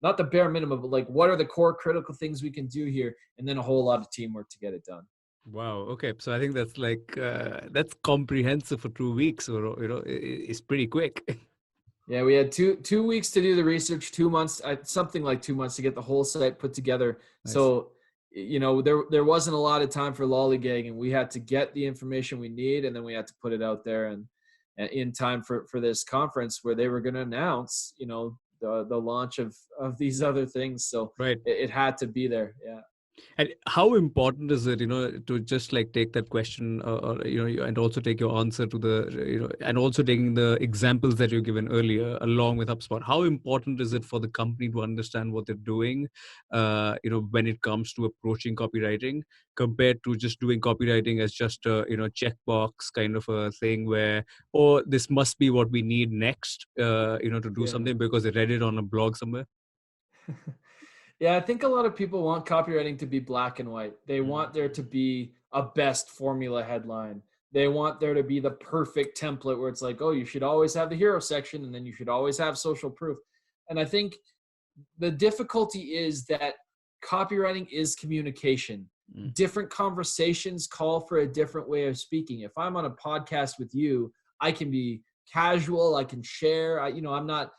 not the bare minimum, but like, what are the core critical things we can do here? And then a whole lot of teamwork to get it done. Wow. Okay. So I think that's that's comprehensive for 2 weeks, or, it's pretty quick. Yeah, we had two weeks to do the research, 2 months, something like 2 months to get the whole site put together. Nice. So, there wasn't a lot of time for lollygagging. We had to get the information we need, and then we had to put it out there and in time for this conference where they were going to announce, the launch of these other things. So it had to be there. Yeah. And how important is it, to just like take that question and also take your answer to the, and also taking the examples that you given earlier along with HubSpot? How important is it for the company to understand what they're doing, when it comes to approaching copywriting, compared to just doing copywriting as just a, checkbox kind of a thing where, this must be what we need next, to do something because they read it on a blog somewhere? Yeah, I think a lot of people want copywriting to be black and white. They want there to be a best formula headline. They want there to be the perfect template where it's like, oh, you should always have the hero section, and then you should always have social proof. And I think the difficulty is that copywriting is communication. Different conversations call for a different way of speaking. If I'm on a podcast with you, I can be casual, I can share. I'm not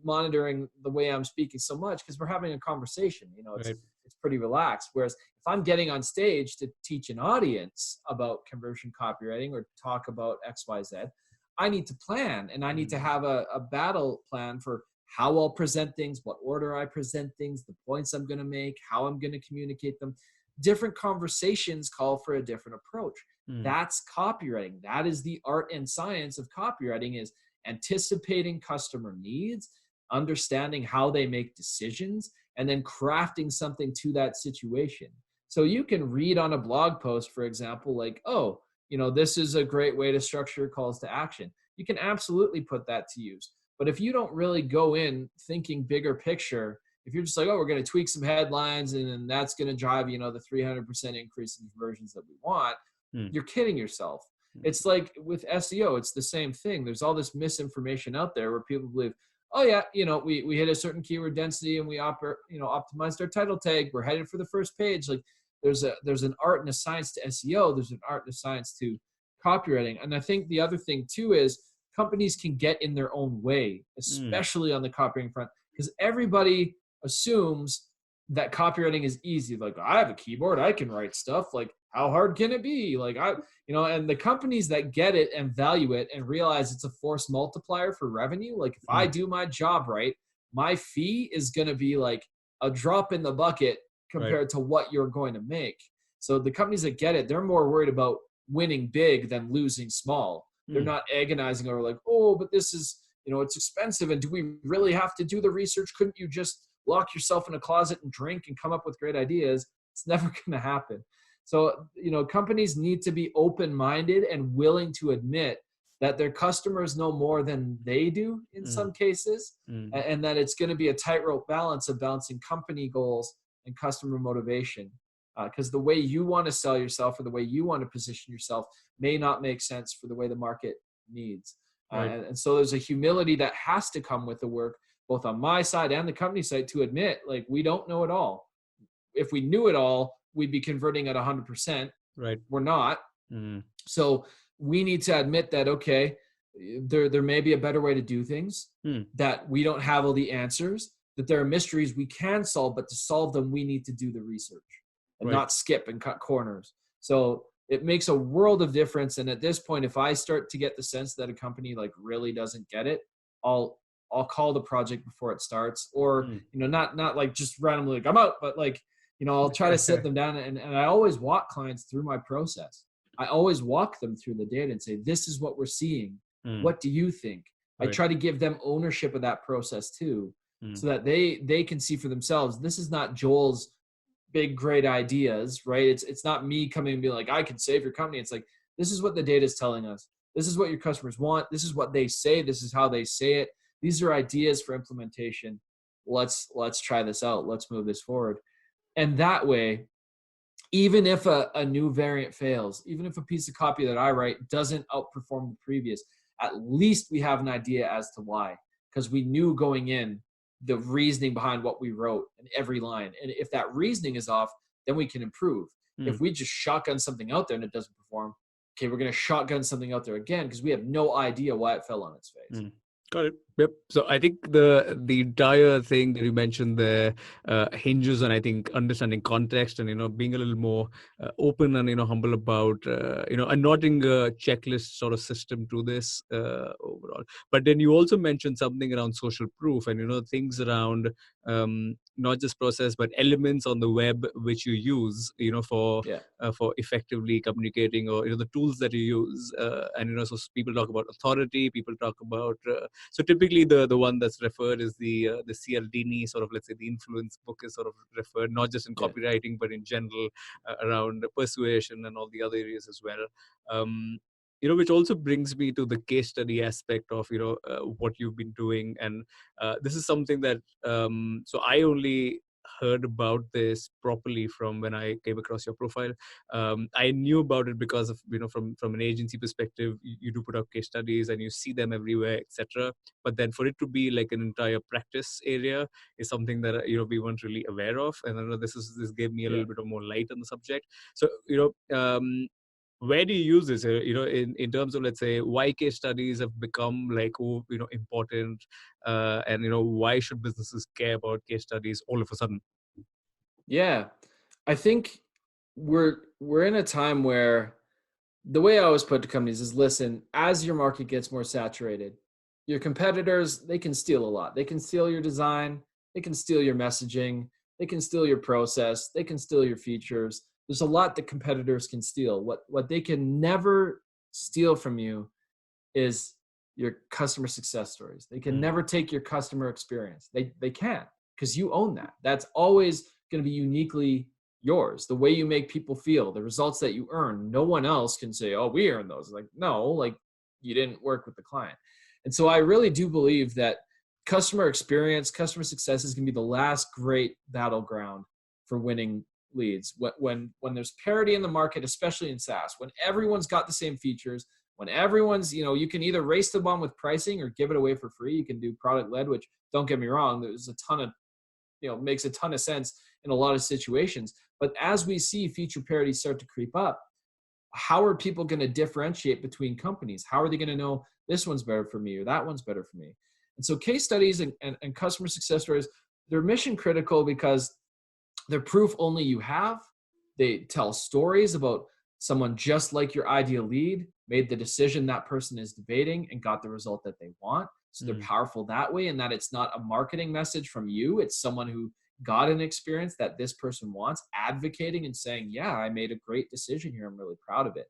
monitoring the way I'm speaking so much because we're having a conversation. It's pretty relaxed. Whereas if I'm getting on stage to teach an audience about conversion copywriting or talk about XYZ, I need to plan, and I need to have a battle plan for how I'll present things, what order I present things, the points I'm going to make, how I'm going to communicate them. Different conversations call for a different approach. That's copywriting. That is the art and science of copywriting, is anticipating customer needs, understanding how they make decisions, and then crafting something to that situation. So you can read on a blog post, for example, like, this is a great way to structure calls to action. You can absolutely put that to use. But if you don't really go in thinking bigger picture, if you're just like, we're going to tweak some headlines and then that's going to drive, the 300% increase in conversions that we want, you're kidding yourself. It's like with SEO, it's the same thing. There's all this misinformation out there where people believe, we hit a certain keyword density and we optimized our title tag. We're headed for the first page. Like there's an art and a science to SEO. There's an art and a science to copywriting. And I think the other thing too is companies can get in their own way, especially on the copywriting front, because everybody assumes that copywriting is easy. Like, I have a keyboard, I can write stuff. Like, how hard can it be? Like, and the companies that get it and value it and realize it's a force multiplier for revenue. Like, if I do my job right, my fee is going to be like a drop in the bucket compared to what you're going to make. So the companies that get it, they're more worried about winning big than losing small. They're not agonizing over like, but this is, it's expensive. And do we really have to do the research? Couldn't you just lock yourself in a closet and drink and come up with great ideas? It's never going to happen. So, companies need to be open-minded and willing to admit that their customers know more than they do in some cases, and that it's going to be a tightrope balance of balancing company goals and customer motivation. Because the way you want to sell yourself or the way you want to position yourself may not make sense for the way the market needs. Right. And so there's a humility that has to come with the work, both on my side and the company side, to admit, like, we don't know it all. If we knew it all, we'd be converting at 100%. Right. We're not. So we need to admit that, okay, there may be a better way to do things, that we don't have all the answers, that there are mysteries we can solve, but to solve them, we need to do the research and not skip and cut corners. So it makes a world of difference. And at this point, if I start to get the sense that a company like really doesn't get it, I'll call the project before it starts, or, not like just randomly like I'm out, but like, I'll try to sit them down, and I always walk clients through my process. I always walk them through the data and say, this is what we're seeing. What do you think? I try to give them ownership of that process too, so that they can see for themselves, this is not Joel's big, great ideas, right? It's not me coming and being like, I can save your company. It's like, this is what the data is telling us. This is what your customers want. This is what they say. This is how they say it. These are ideas for implementation. Let's try this out. Let's move this forward. And that way, even if a new variant fails, even if a piece of copy that I write doesn't outperform the previous, at least we have an idea as to why, because we knew going in the reasoning behind what we wrote in every line. And if that reasoning is off, then we can improve. If we just shotgun something out there and it doesn't perform, okay, we're going to shotgun something out there again because we have no idea why it fell on its face. Got it. Yep. So I think the entire thing that you mentioned there hinges on, I think, understanding context and being a little more open and humble about and not in a checklist sort of system to this overall. But then you also mentioned something around social proof and things around not just process but elements on the web which you use for effectively communicating, or the tools that you use and so people talk about authority, people talk about so typically the one that's referred is the Cialdini sort of, let's say, the influence book is sort of referred, not just in copywriting but in general around persuasion and all the other areas as well. Which also brings me to the case study aspect of what you've been doing, and this is something that so I only heard about this properly from when I came across your profile. I knew about it because of from an agency perspective, you do put out case studies and you see them everywhere, etc. But then for it to be like an entire practice area is something that we weren't really aware of, and I know this gave me a little bit of more light on the subject. So where do you use this? In terms of, let's say, why case studies have become like important, and why should businesses care about case studies all of a sudden? Yeah, I think we're in a time where the way I always put to companies is, listen, as your market gets more saturated, your competitors, they can steal a lot. They can steal your design, they can steal your messaging, they can steal your process, they can steal your features. There's a lot that competitors can steal. What they can never steal from you is your customer success stories. They can never take your customer experience. They can't, because you own that. That's always going to be uniquely yours. The way you make people feel, the results that you earn, no one else can say, oh, we earned those. Like, no, like, you didn't work with the client. And so I really do believe that customer experience, customer success is going to be the last great battleground for winning leads. When there's parity in the market, especially in SaaS, when everyone's got the same features, when everyone's, you can either race the bomb with pricing or give it away for free. You can do product led, which, don't get me wrong, there's a ton of, makes a ton of sense in a lot of situations. But as we see feature parity start to creep up, how are people going to differentiate between companies? How are they going to know this one's better for me or that one's better for me? And so case studies and customer success stories, they're mission critical because they're proof only you have. They tell stories about someone just like your ideal lead made the decision that person is debating and got the result that they want. So they're powerful that way, and that it's not a marketing message from you. It's someone who got an experience that this person wants, advocating and saying, yeah, I made a great decision here. I'm really proud of it.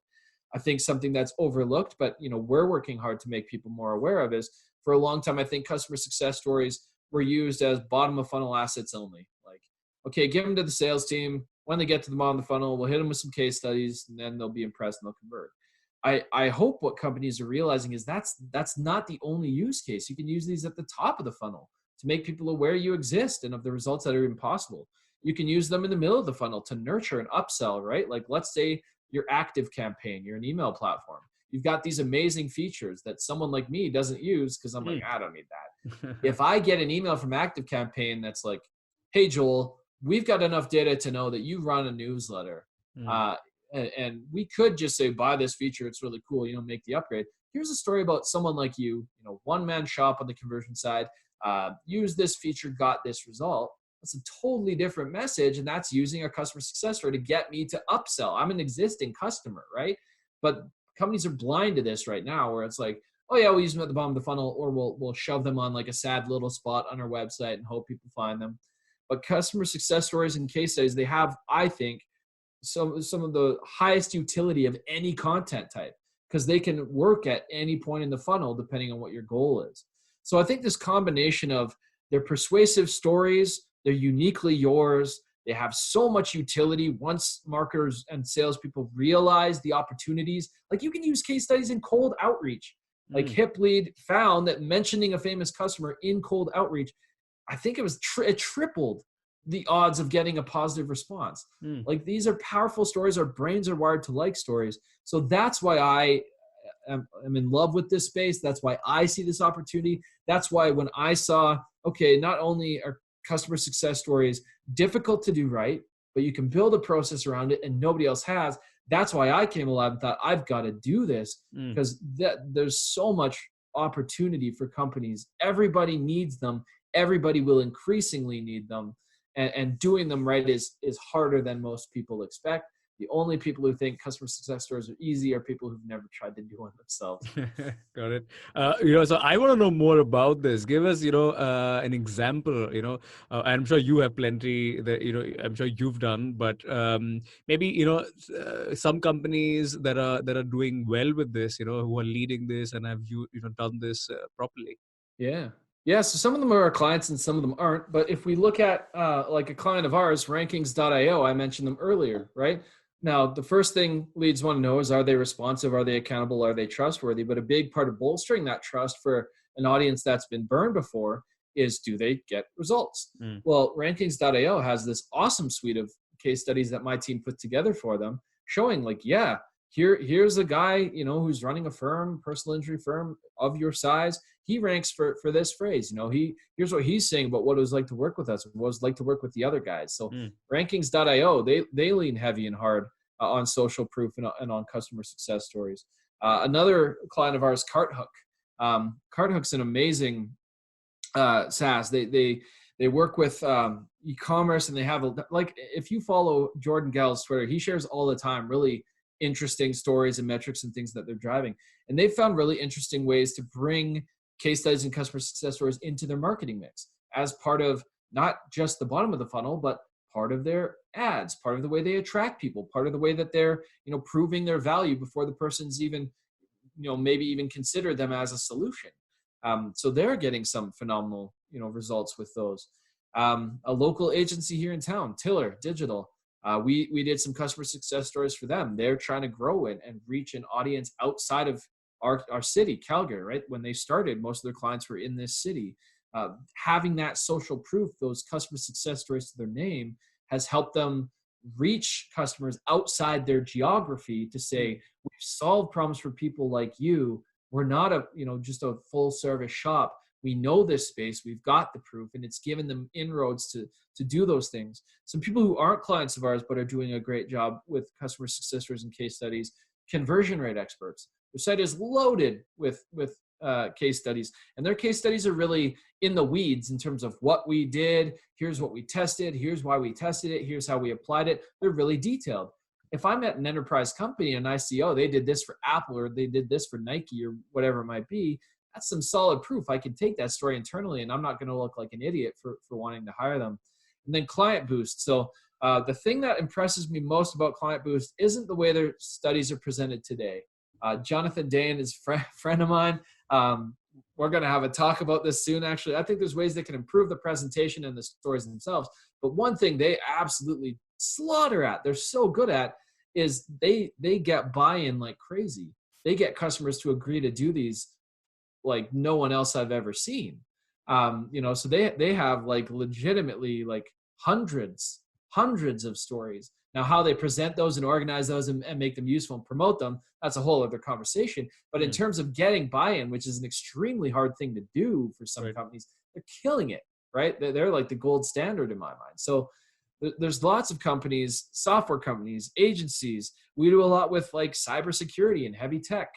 I think something that's overlooked, but we're working hard to make people more aware of is, for a long time, I think customer success stories were used as bottom of funnel assets only. Like, okay, give them to the sales team. When they get to the bottom of the funnel, we'll hit them with some case studies, and then they'll be impressed and they'll convert. I hope what companies are realizing is that's not the only use case. You can use these at the top of the funnel to make people aware you exist and of the results that are even possible. You can use them in the middle of the funnel to nurture and upsell, right? Like, let's say your active campaign, you're an email platform. You've got these amazing features that someone like me doesn't use because I'm like, I don't need that. If I get an email from Active Campaign that's like, hey, Joel, we've got enough data to know that you run a newsletter. And we could just say, buy this feature. It's really cool. Make the upgrade. Here's a story about someone like you, one-man shop on the conversion side, use this feature, got this result. That's a totally different message. And that's using a customer success story to get me to upsell. I'm an existing customer, right? But companies are blind to this right now, where it's like, oh yeah, we'll use them at the bottom of the funnel, or we'll shove them on like a sad little spot on our website and hope people find them. But customer success stories and case studies, they have, I think, some of the highest utility of any content type, because they can work at any point in the funnel depending on what your goal is. So I think this combination of they're persuasive stories, they're uniquely yours, they have so much utility once marketers and salespeople realize the opportunities. Like, you can use case studies in cold outreach. Like HipLead found that mentioning a famous customer in cold outreach, I think it tripled the odds of getting a positive response. Like, these are powerful stories. Our brains are wired to like stories. So that's why I am in love with this space. That's why I see this opportunity. That's why when I saw, okay, not only are customer success stories difficult to do right, but you can build a process around it and nobody else has. That's why I came alive and thought, I've got to do this, because there's so much opportunity for companies. Everybody needs them. Everybody will increasingly need them. And doing them right is harder than most people expect. The only people who think customer success stories are easy are people who've never tried to do one themselves. Got it. So I want to know more about this. Give us, an example. I'm sure you have plenty that I'm sure you've done, but maybe some companies that are doing well with this, who are leading this and have done this properly. Yeah, so some of them are our clients and some of them aren't. But if we look at like a client of ours, Rankings.io, I mentioned them earlier, right? Now, the first thing leads want to know is, are they responsive? Are they accountable? Are they trustworthy? But a big part of bolstering that trust for an audience that's been burned before is, do they get results? Well, Rankings.io has this awesome suite of case studies that my team put together for them, showing like, yeah, here's a guy, who's running a firm, personal injury firm of your size. He ranks for this phrase. Here's what he's saying about what it was like to work with us, what it was like to work with the other guys. So Rankings.io, they lean heavy and hard on social proof and on customer success stories. Another client of ours, CartHook. CartHook's an amazing SaaS. They work with e-commerce, and they have like, if you follow Jordan Gell's Twitter, he shares all the time really interesting stories and metrics and things that they're driving. And they've found really interesting ways to bring case studies and customer success stories into their marketing mix as part of not just the bottom of the funnel, but part of their ads, part of the way they attract people, part of the way that they're, proving their value before the person's even, maybe even consider them as a solution. So they're getting some phenomenal, results with those. A local agency here in town, Tiller Digital, we did some customer success stories for them. They're trying to grow it and reach an audience outside of our city, Calgary, right? When they started, most of their clients were in this city. Having that social proof, those customer success stories to their name, has helped them reach customers outside their geography to say, we've solved problems for people like you. We're not just a full service shop. We know this space. We've got the proof, and it's given them inroads to do those things. Some people who aren't clients of ours but are doing a great job with customer success stories and case studies, conversion rate experts. Their site is loaded with case studies, and their case studies are really in the weeds in terms of what we did. Here's what we tested. Here's why we tested it. Here's how we applied it. They're really detailed. If I'm at an enterprise company and I see, oh, they did this for Apple, or they did this for Nike, or whatever it might be, that's some solid proof. I can take that story internally, and I'm not going to look like an idiot for wanting to hire them. And then Client Boost. So The thing that impresses me most about Client Boost isn't the way their studies are presented today. Jonathan Dane is a friend of mine. We're going to have a talk about this soon, actually. I think there's ways they can improve the presentation and the stories themselves. But one thing they absolutely slaughter at, they're so good at, is they get buy-in like crazy. They get customers to agree to do these like no one else I've ever seen. So they have like legitimately like hundreds of stories. Now, how they present those and organize those and make them useful and promote them, that's a whole other conversation. But in terms of getting buy-in, which is an extremely hard thing to do for some companies, they're killing it, right? They're like the gold standard in my mind. So there's lots of companies, software companies, agencies. We do a lot with like cybersecurity and heavy tech.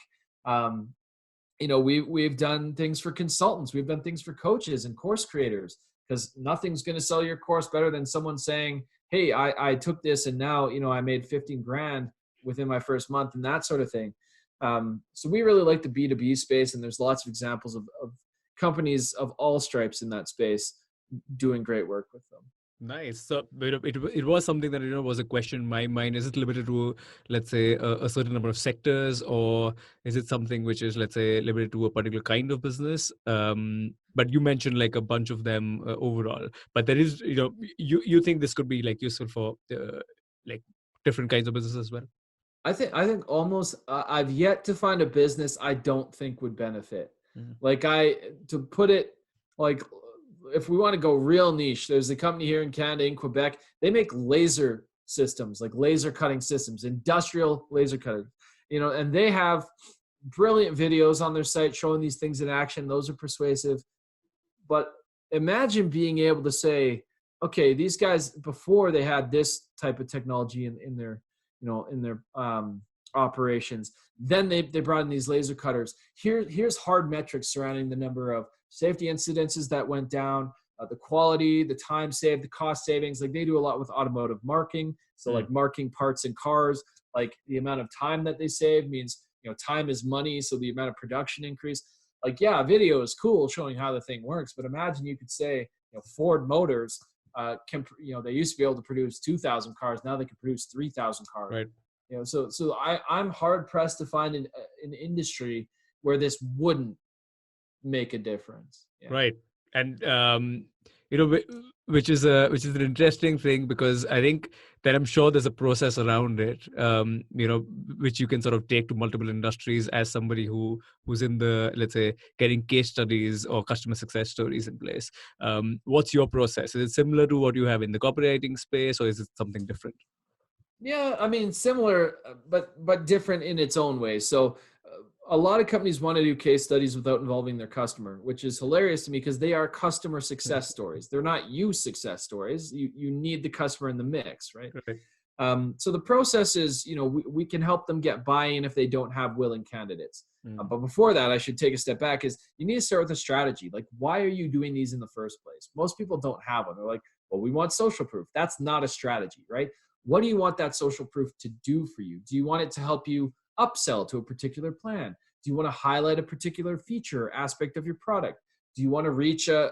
We've done things for consultants. We've done things for coaches and course creators, because nothing's going to sell your course better than someone saying, hey, I took this and now, I made 15 grand within my first month and that sort of thing. So we really like the B2B space, and there's lots of examples of companies of all stripes in that space doing great work with them. Nice. So it was something that, was a question in my mind. Is it limited to, let's say, a certain number of sectors, or is it something which is, let's say, limited to a particular kind of business? But you mentioned like a bunch of them overall. But there is, you think this could be like useful for like different kinds of businesses as well? I think almost I've yet to find a business I don't think would benefit. Like to put it like, if we want to go real niche, there's a company here in Canada, in Quebec, they make laser systems, like laser cutting systems, industrial laser cutters, and they have brilliant videos on their site showing these things in action. Those are persuasive. But imagine being able to say, okay, these guys, before they had this type of technology in their operations, then they brought in these laser cutters. Here's hard metrics surrounding the number of safety incidences that went down, the quality, the time saved, the cost savings. Like they do a lot with automotive marking. So like marking parts in cars, like the amount of time that they save means, time is money. So the amount of production increase. Like, yeah, video is cool showing how the thing works, but imagine you could say, Ford Motors they used to be able to produce 2,000 cars. Now they can produce 3,000 cars. Right. So I'm hard pressed to find an industry where this wouldn't make a difference. Yeah. Right. And which is an interesting thing, because I think that I'm sure there's a process around it, which you can sort of take to multiple industries as somebody who's in the, let's say, getting case studies or customer success stories in place. What's your process? Is it similar to what you have in the copywriting space, or is it something different? Yeah, I mean, similar, but different in its own way. So a lot of companies want to do case studies without involving their customer, which is hilarious to me, because they are customer success stories. They're not you success stories. You need the customer in the mix, right? So the process is, we can help them get buy-in if they don't have willing candidates. But before that, I should take a step back, is you need to start with a strategy. Like, why are you doing these in the first place? Most people don't have one. They're like, well, we want social proof. That's not a strategy, right? What do you want that social proof to do for you? Do you want it to help you upsell to a particular plan? Do you want to highlight a particular feature or aspect of your product? Do you want to reach a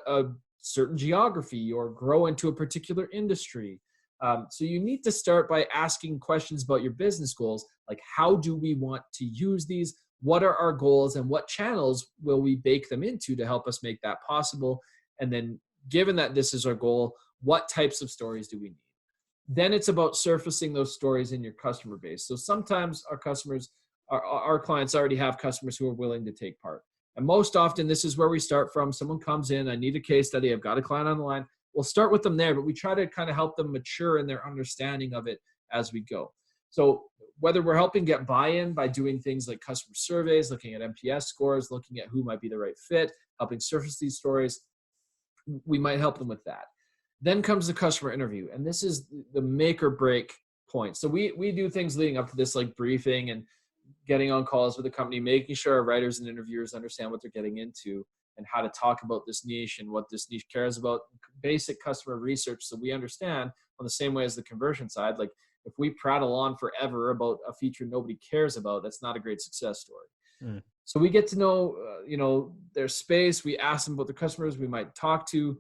certain geography or grow into a particular industry? So you need to start by asking questions about your business goals, like how do we want to use these? What are our goals, and what channels will we bake them into to help us make that possible? And then, given that this is our goal, what types of stories do we need? Then it's about surfacing those stories in your customer base. So sometimes our clients already have customers who are willing to take part. And most often, this is where we start from. Someone comes in, I need a case study, I've got a client on the line. We'll start with them there, but we try to kind of help them mature in their understanding of it as we go. So whether we're helping get buy-in by doing things like customer surveys, looking at NPS scores, looking at who might be the right fit, helping surface these stories, we might help them with that. Then comes the customer interview, and this is the make or break point. So we do things leading up to this, like briefing and getting on calls with the company, making sure our writers and interviewers understand what they're getting into and how to talk about this niche and what this niche cares about, basic customer research, so we understand on the same way as the conversion side. Like, if we prattle on forever about a feature nobody cares about, that's not a great success story. So we get to know, their space. We ask them about the customers. We might talk to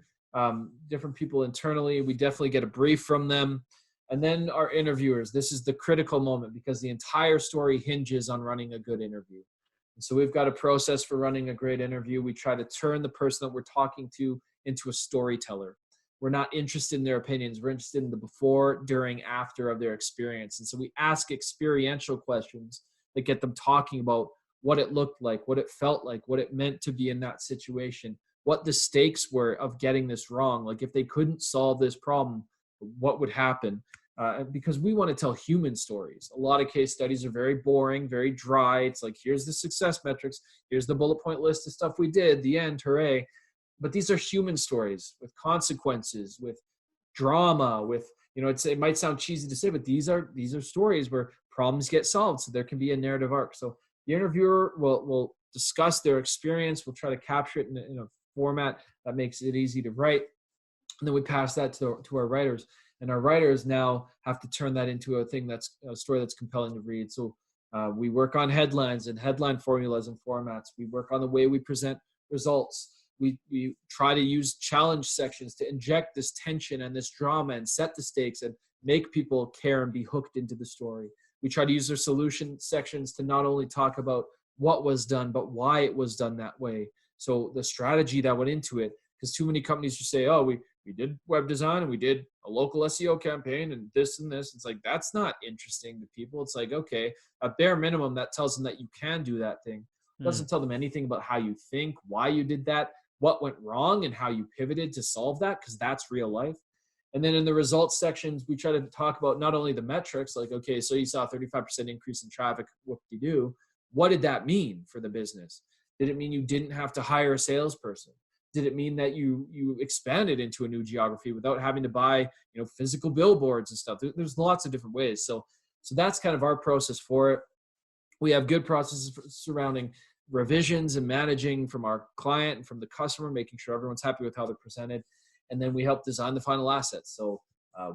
different people internally. We definitely get a brief from them. And then our interviewers. This is the critical moment because the entire story hinges on running a good interview. And so we've got a process for running a great interview. We try to turn the person that we're talking to into a storyteller. We're not interested in their opinions. We're interested in the before, during, after of their experience. And so we ask experiential questions that get them talking about what it looked like, what it felt like, what it meant to be in that situation, what the stakes were of getting this wrong. Like if they couldn't solve this problem, what would happen? Because we want to tell human stories. A lot of case studies are very boring, very dry. It's like, here's the success metrics. Here's the bullet point list of stuff we did, the end, hooray. But these are human stories with consequences, with drama, with, it might sound cheesy to say, but these are stories where problems get solved. So there can be a narrative arc. So the interviewer will discuss their experience. We'll try to capture it in a format that makes it easy to write. And then we pass that to our writers. And our writers now have to turn that into a story that's compelling to read. So we work on headlines and headline formulas and formats. We work on the way we present results. We try to use challenge sections to inject this tension and this drama and set the stakes and make people care and be hooked into the story. We try to use their solution sections to not only talk about what was done, but why it was done that way. So the strategy that went into it, because too many companies just say, oh, we did web design and we did a local SEO campaign and this and this. It's like, that's not interesting to people. It's like, okay, at bare minimum, that tells them that you can do that thing. It doesn't tell them anything about how you think, why you did that, what went wrong and how you pivoted to solve that, because that's real life. And then in the results sections, we try to talk about not only the metrics, like, okay, so you saw a 35% increase in traffic, whoop-de-doo. What did that mean for the business? Did it mean you didn't have to hire a salesperson? Did it mean that you expanded into a new geography without having to buy, physical billboards and stuff? There's lots of different ways. So that's kind of our process for it. We have good processes surrounding revisions and managing from our client and from the customer, making sure everyone's happy with how they're presented. And then we help design the final assets. So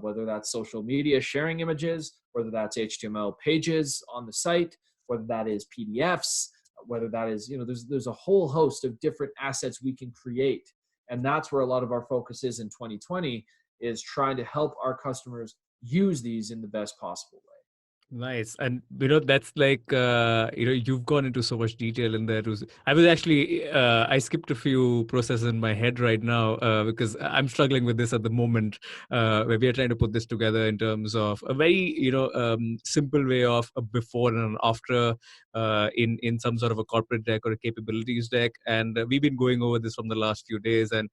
whether that's social media sharing images, whether that's HTML pages on the site, whether that is PDFs, whether that is, there's a whole host of different assets we can create. And that's where a lot of our focus is in 2020, is trying to help our customers use these in the best possible way. Nice. And, that's like, you've gone into so much detail in there. I was actually, I skipped a few processes in my head right now because I'm struggling with this at the moment, where we are trying to put this together in terms of a very, simple way of a before and an after in some sort of a corporate deck or a capabilities deck. And we've been going over this from the last few days, and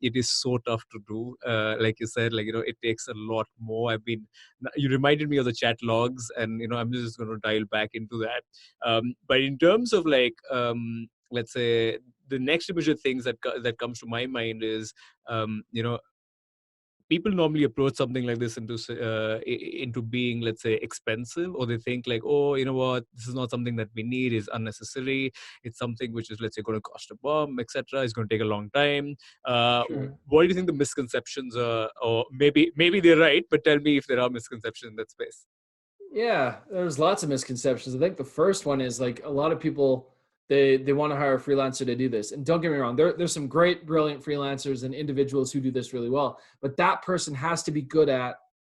it is so tough to do. Like you said, it takes a lot more. You reminded me of the chat log, and I'm just going to dial back into that. But in terms of let's say the next immediate things that comes to my mind is people normally approach something like this into being, let's say, expensive, or they think like, oh, you know what, this is not something that we need, is unnecessary. It's something which is, let's say, going to cost a bomb, etc. It's going to take a long time. Sure. What do you think the misconceptions are? Or maybe they're right, but tell me if there are misconceptions in that space. Yeah, there's lots of misconceptions. I think the first one is like a lot of people, they want to hire a freelancer to do this. And don't get me wrong, there's some great, brilliant freelancers and individuals who do this really well. But that person has to be good at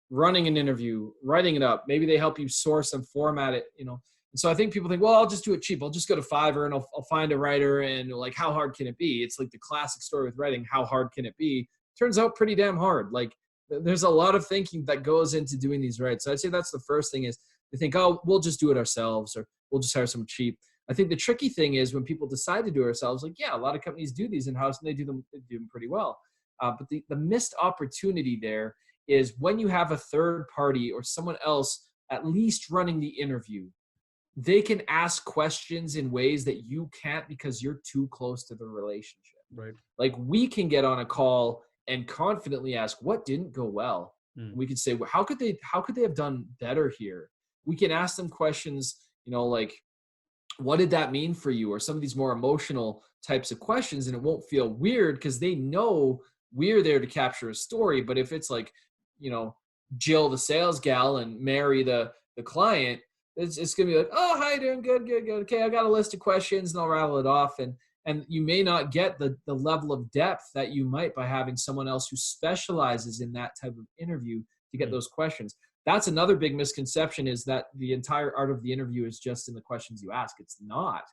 running an interview, writing it up. Maybe they help you source and format it, And so I think people think, well, I'll just do it cheap. I'll just go to Fiverr and I'll find a writer, and like, how hard can it be? It's like the classic story with writing. How hard can it be? Turns out pretty damn hard. Like, there's a lot of thinking that goes into doing these right. So I'd say that's the first thing, is they think, oh, we'll just do it ourselves, or we'll just hire someone cheap. I think the tricky thing is when people decide to do it ourselves, like, yeah, a lot of companies do these in-house and they do them pretty well. But the missed opportunity there is when you have a third party or someone else at least running the interview, they can ask questions in ways that you can't because you're too close to the relationship. Right. Like, we can get on a call and confidently ask what didn't go well. We can say, well, how could they have done better here? We can ask them questions, like, what did that mean for you? Or some of these more emotional types of questions, and it won't feel weird because they know we're there to capture a story. But if it's like, Jill, the sales gal, and Mary, the client, it's going to be like, oh, how you doing? Good. Okay, I got a list of questions and I'll rattle it off. And you may not get the level of depth that you might by having someone else who specializes in that type of interview to get those questions. That's another big misconception, is that the entire art of the interview is just in the questions you ask. It's not.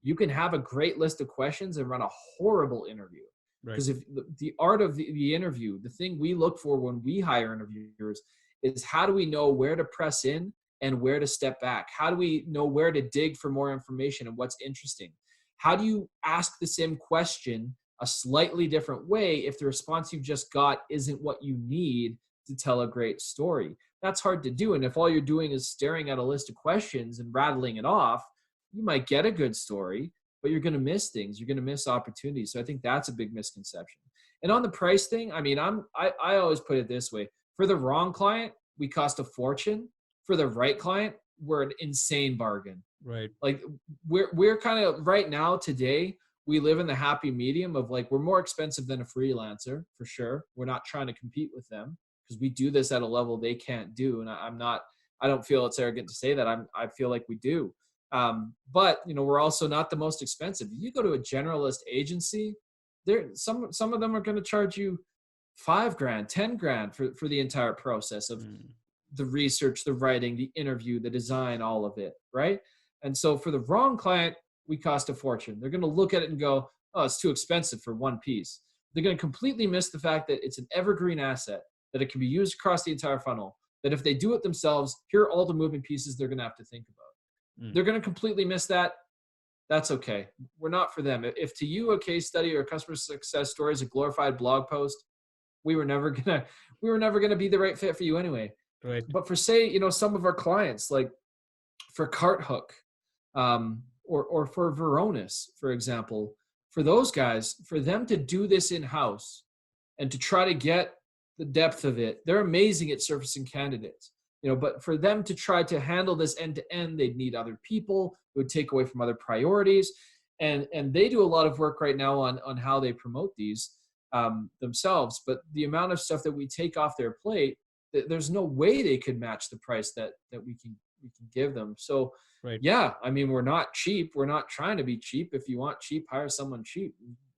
You can have a great list of questions and run a horrible interview. Because if the art of the interview, the thing we look for when we hire interviewers is, how do we know where to press in and where to step back? How do we know where to dig for more information and what's interesting? How do you ask the same question a slightly different way if the response you've just got isn't what you need to tell a great story? That's hard to do. And if all you're doing is staring at a list of questions and rattling it off, you might get a good story, but you're going to miss things. You're going to miss opportunities. So I think that's a big misconception. And on the price thing, I mean, I always put it this way: for the wrong client, we cost a fortune. For the right client, we're an insane bargain. Right. Like we're kind of right now today, we live in the happy medium of like, we're more expensive than a freelancer for sure. We're not trying to compete with them because we do this at a level they can't do. And I don't feel it's arrogant to say that. I feel like we do. But you know, we're also not the most expensive. You go to a generalist agency, some of them are going to charge you $5,000, $10,000 for the entire process of the research, the writing, the interview, the design, all of it. Right. And so for the wrong client, we cost a fortune. They're going to look at it and go, oh, it's too expensive for one piece. They're going to completely miss the fact that it's an evergreen asset, that it can be used across the entire funnel, that if they do it themselves, here are all the moving pieces they're going to have to think about. They're going to completely miss that. That's okay. We're not for them. If to you a case study or a customer success story is a glorified blog post, we were never going to be the right fit for you anyway. Right. But for, say, you know, some of our clients, like for CartHook, or for Veronis, for example, for those guys, for them to do this in-house and to try to get the depth of it, they're amazing at surfacing candidates, you know, but for them to try to handle this end to end, they'd need other people. It would take away from other priorities. And they do a lot of work right now on how they promote these themselves. But the amount of stuff that we take off their plate, there's no way they could match the price that we can give them. So yeah, I mean, we're not cheap. We're not trying to be cheap. If you want cheap, hire someone cheap,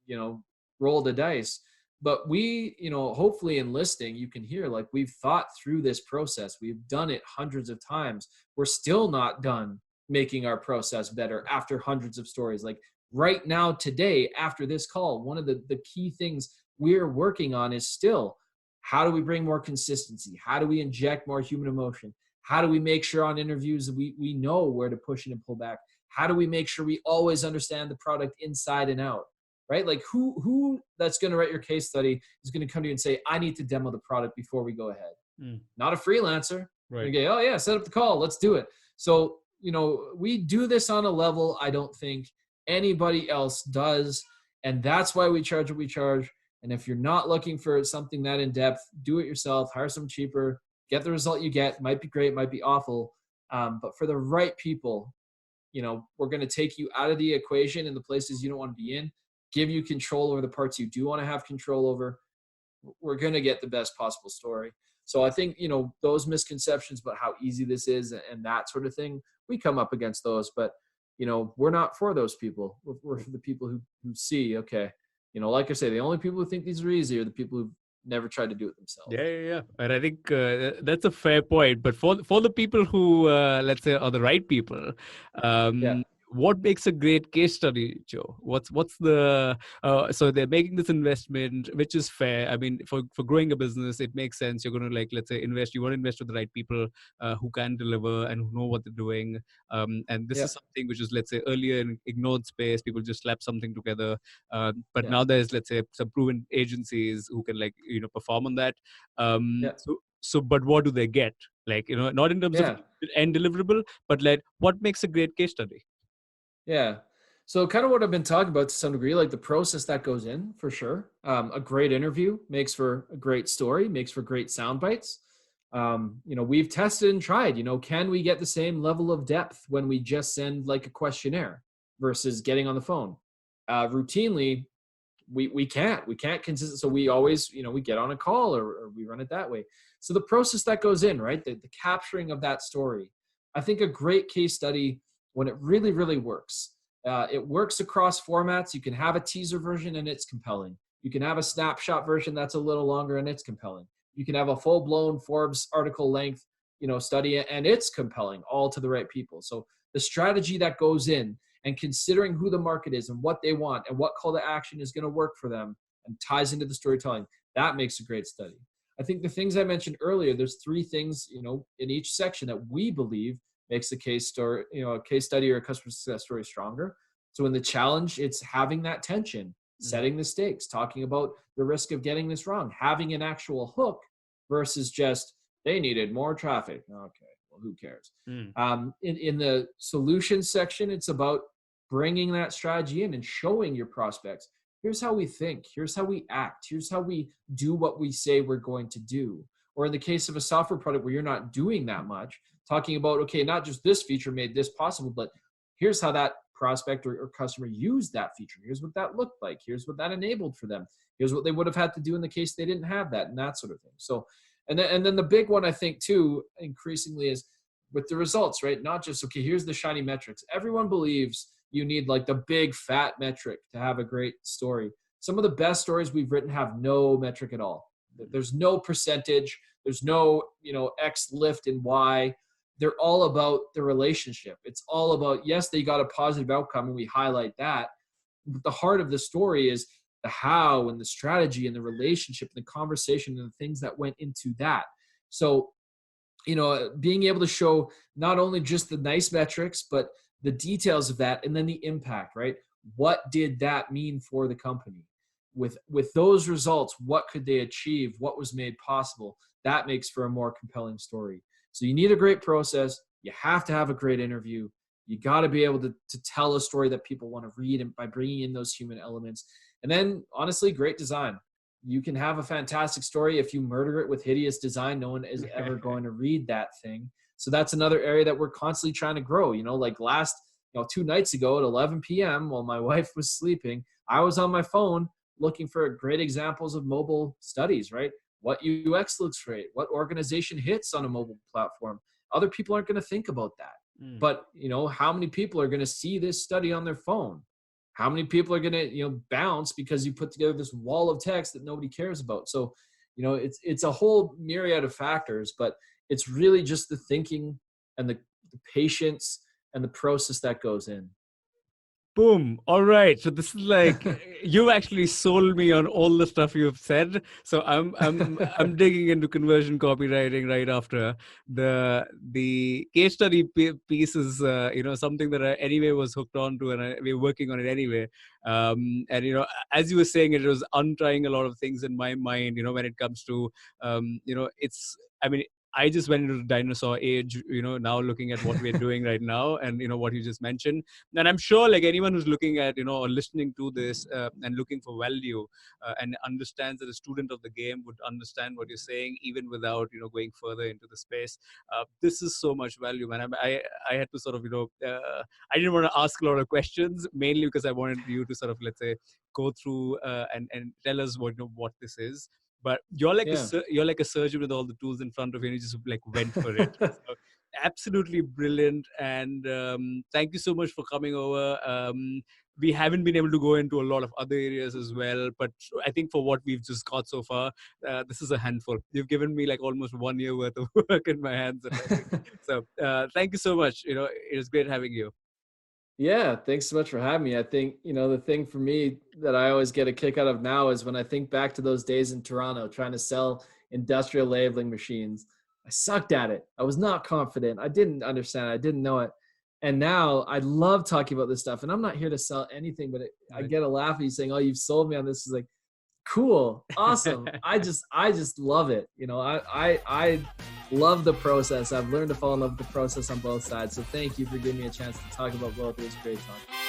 you know, roll the dice. But we, you know, hopefully in listing, you can hear, like, we've thought through this process. We've done it hundreds of times. We're still not done making our process better after hundreds of stories. Like right now, today, after this call, one of the key things we're working on is still, how do we bring more consistency? How do we inject more human emotion? How do we make sure on interviews we know where to push in and pull back? How do we make sure we always understand the product inside and out, right? Like who that's going to write your case study is going to come to you and say, I need to demo the product before we go ahead. Not a freelancer. Right. Okay, oh yeah, set up the call. Let's do it. So, you know, we do this on a level I don't think anybody else does. And that's why we charge what we charge. And if you're not looking for something that in depth, do it yourself, hire some cheaper, get the result you get. Might be great, might be awful. But for the right people, you know, we're going to take you out of the equation in the places you don't want to be in, give you control over the parts you do want to have control over. We're going to get the best possible story. So I think, you know, those misconceptions about how easy this is and that sort of thing, we come up against those. But, you know, we're not for those people. We're for the people who see, okay, you know, like I say, the only people who think these are easy are the people who've never tried to do it themselves. Yeah. And I think that's a fair point. But for the people who, let's say, are the right people, what makes a great case study, Joe? What's the so they're making this investment, which is fair. I mean, for growing a business, it makes sense. You're going to, like, let's say, you want to invest with the right people who can deliver and who know what they're doing. And this is something which is, let's say, earlier in ignored space. People just slap something together. But now there's, let's say, some proven agencies who can, like, you know, perform on that. So, but what do they get? Like, you know, not in terms of end deliverable, but like, what makes a great case study? Yeah. So kind of what I've been talking about to some degree, like the process that goes in, for sure. A great interview makes for a great story, makes for great sound bites. You know, we've tested and tried, you know, can we get the same level of depth when we just send like a questionnaire versus getting on the phone? Routinely, we can't consistent. So we always, you know, we get on a call or we run it that way. So the process that goes in, right? The capturing of that story. I think a great case study, when it really, really works, it works across formats. You can have a teaser version and it's compelling. You can have a snapshot version that's a little longer and it's compelling. You can have a full-blown Forbes article length, study, and it's compelling, all to the right people. So the strategy that goes in, and considering who the market is and what they want and what call to action is going to work for them and ties into the storytelling, that makes a great study. I think the things I mentioned earlier, there's 3 things, in each section that we believe makes a case story, a case study or a customer success story stronger. So in the challenge, it's having that tension, setting the stakes, talking about the risk of getting this wrong, having an actual hook versus just, they needed more traffic. Okay, well, who cares? In the solution section, it's about bringing that strategy in and showing your prospects, here's how we think, here's how we act, here's how we do what we say we're going to do. Or in the case of a software product where you're not doing that much, talking about, okay, not just this feature made this possible, but here's how that prospect or customer used that feature. Here's what that looked like. Here's what that enabled for them. Here's what they would have had to do in the case they didn't have that, and that sort of thing. So, and then the big one, I think, too, increasingly is with the results, right? Not just, okay, here's the shiny metrics. Everyone believes you need like the big fat metric to have a great story. Some of the best stories we've written have no metric at all. There's no percentage. There's no, X lift and Y. They're all about the relationship. It's all about, yes, they got a positive outcome and we highlight that. But the heart of the story is the how and the strategy and the relationship and the conversation and the things that went into that. So, being able to show not only just the nice metrics, but the details of that, and then the impact, right? What did that mean for the company? With those results, what could they achieve? What was made possible? That makes for a more compelling story. So you need a great process. You have to have a great interview. You got to be able to tell a story that people want to read, and by bringing in those human elements. And then, honestly, great design. You can have a fantastic story. If you murder it with hideous design, no one is ever going to read that thing. So that's another area that we're constantly trying to grow. Like 2 nights ago at 11 p.m. while my wife was sleeping, I was on my phone looking for great examples of mobile studies, right? What UX looks great, what organization hits on a mobile platform. Other people aren't going to think about that. But, how many people are going to see this study on their phone? How many people are going to, bounce because you put together this wall of text that nobody cares about? So, it's a whole myriad of factors, but it's really just the thinking and the patience and the process that goes in. Boom. All right. So this is like, you actually sold me on all the stuff you've said. So I'm digging into conversion copywriting right after. The case study piece is, something that I anyway was hooked on to, and we're working on it anyway. And, as you were saying, it was untrying a lot of things in my mind, when it comes to, I just went into the dinosaur age, now looking at what we're doing right now and, what you just mentioned. And I'm sure like anyone who's looking at, or listening to this and looking for value and understands that a student of the game would understand what you're saying, even without, going further into the space. This is so much value, man. I had to sort of, I didn't want to ask a lot of questions, mainly because I wanted you to sort of, let's say, go through and tell us what this is. But you're like a surgeon with all the tools in front of you, and you just like went for it. So, absolutely brilliant, and thank you so much for coming over. We haven't been able to go into a lot of other areas as well, but I think for what we've just got so far, this is a handful. You've given me like almost 1 year worth of work in my hands. So thank you so much. It was great having you. Yeah, thanks so much for having me. I think, the thing for me that I always get a kick out of now is when I think back to those days in Toronto trying to sell industrial labeling machines. I sucked at it. I was not confident. I didn't understand it. I didn't know it. And now I love talking about this stuff. And I'm not here to sell anything, but I get a laugh at you saying, "Oh, you've sold me on this." It's like, cool, awesome. I just love it. I love the process. I've learned to fall in love with the process on both sides. So thank you for giving me a chance to talk about both. It was great talk.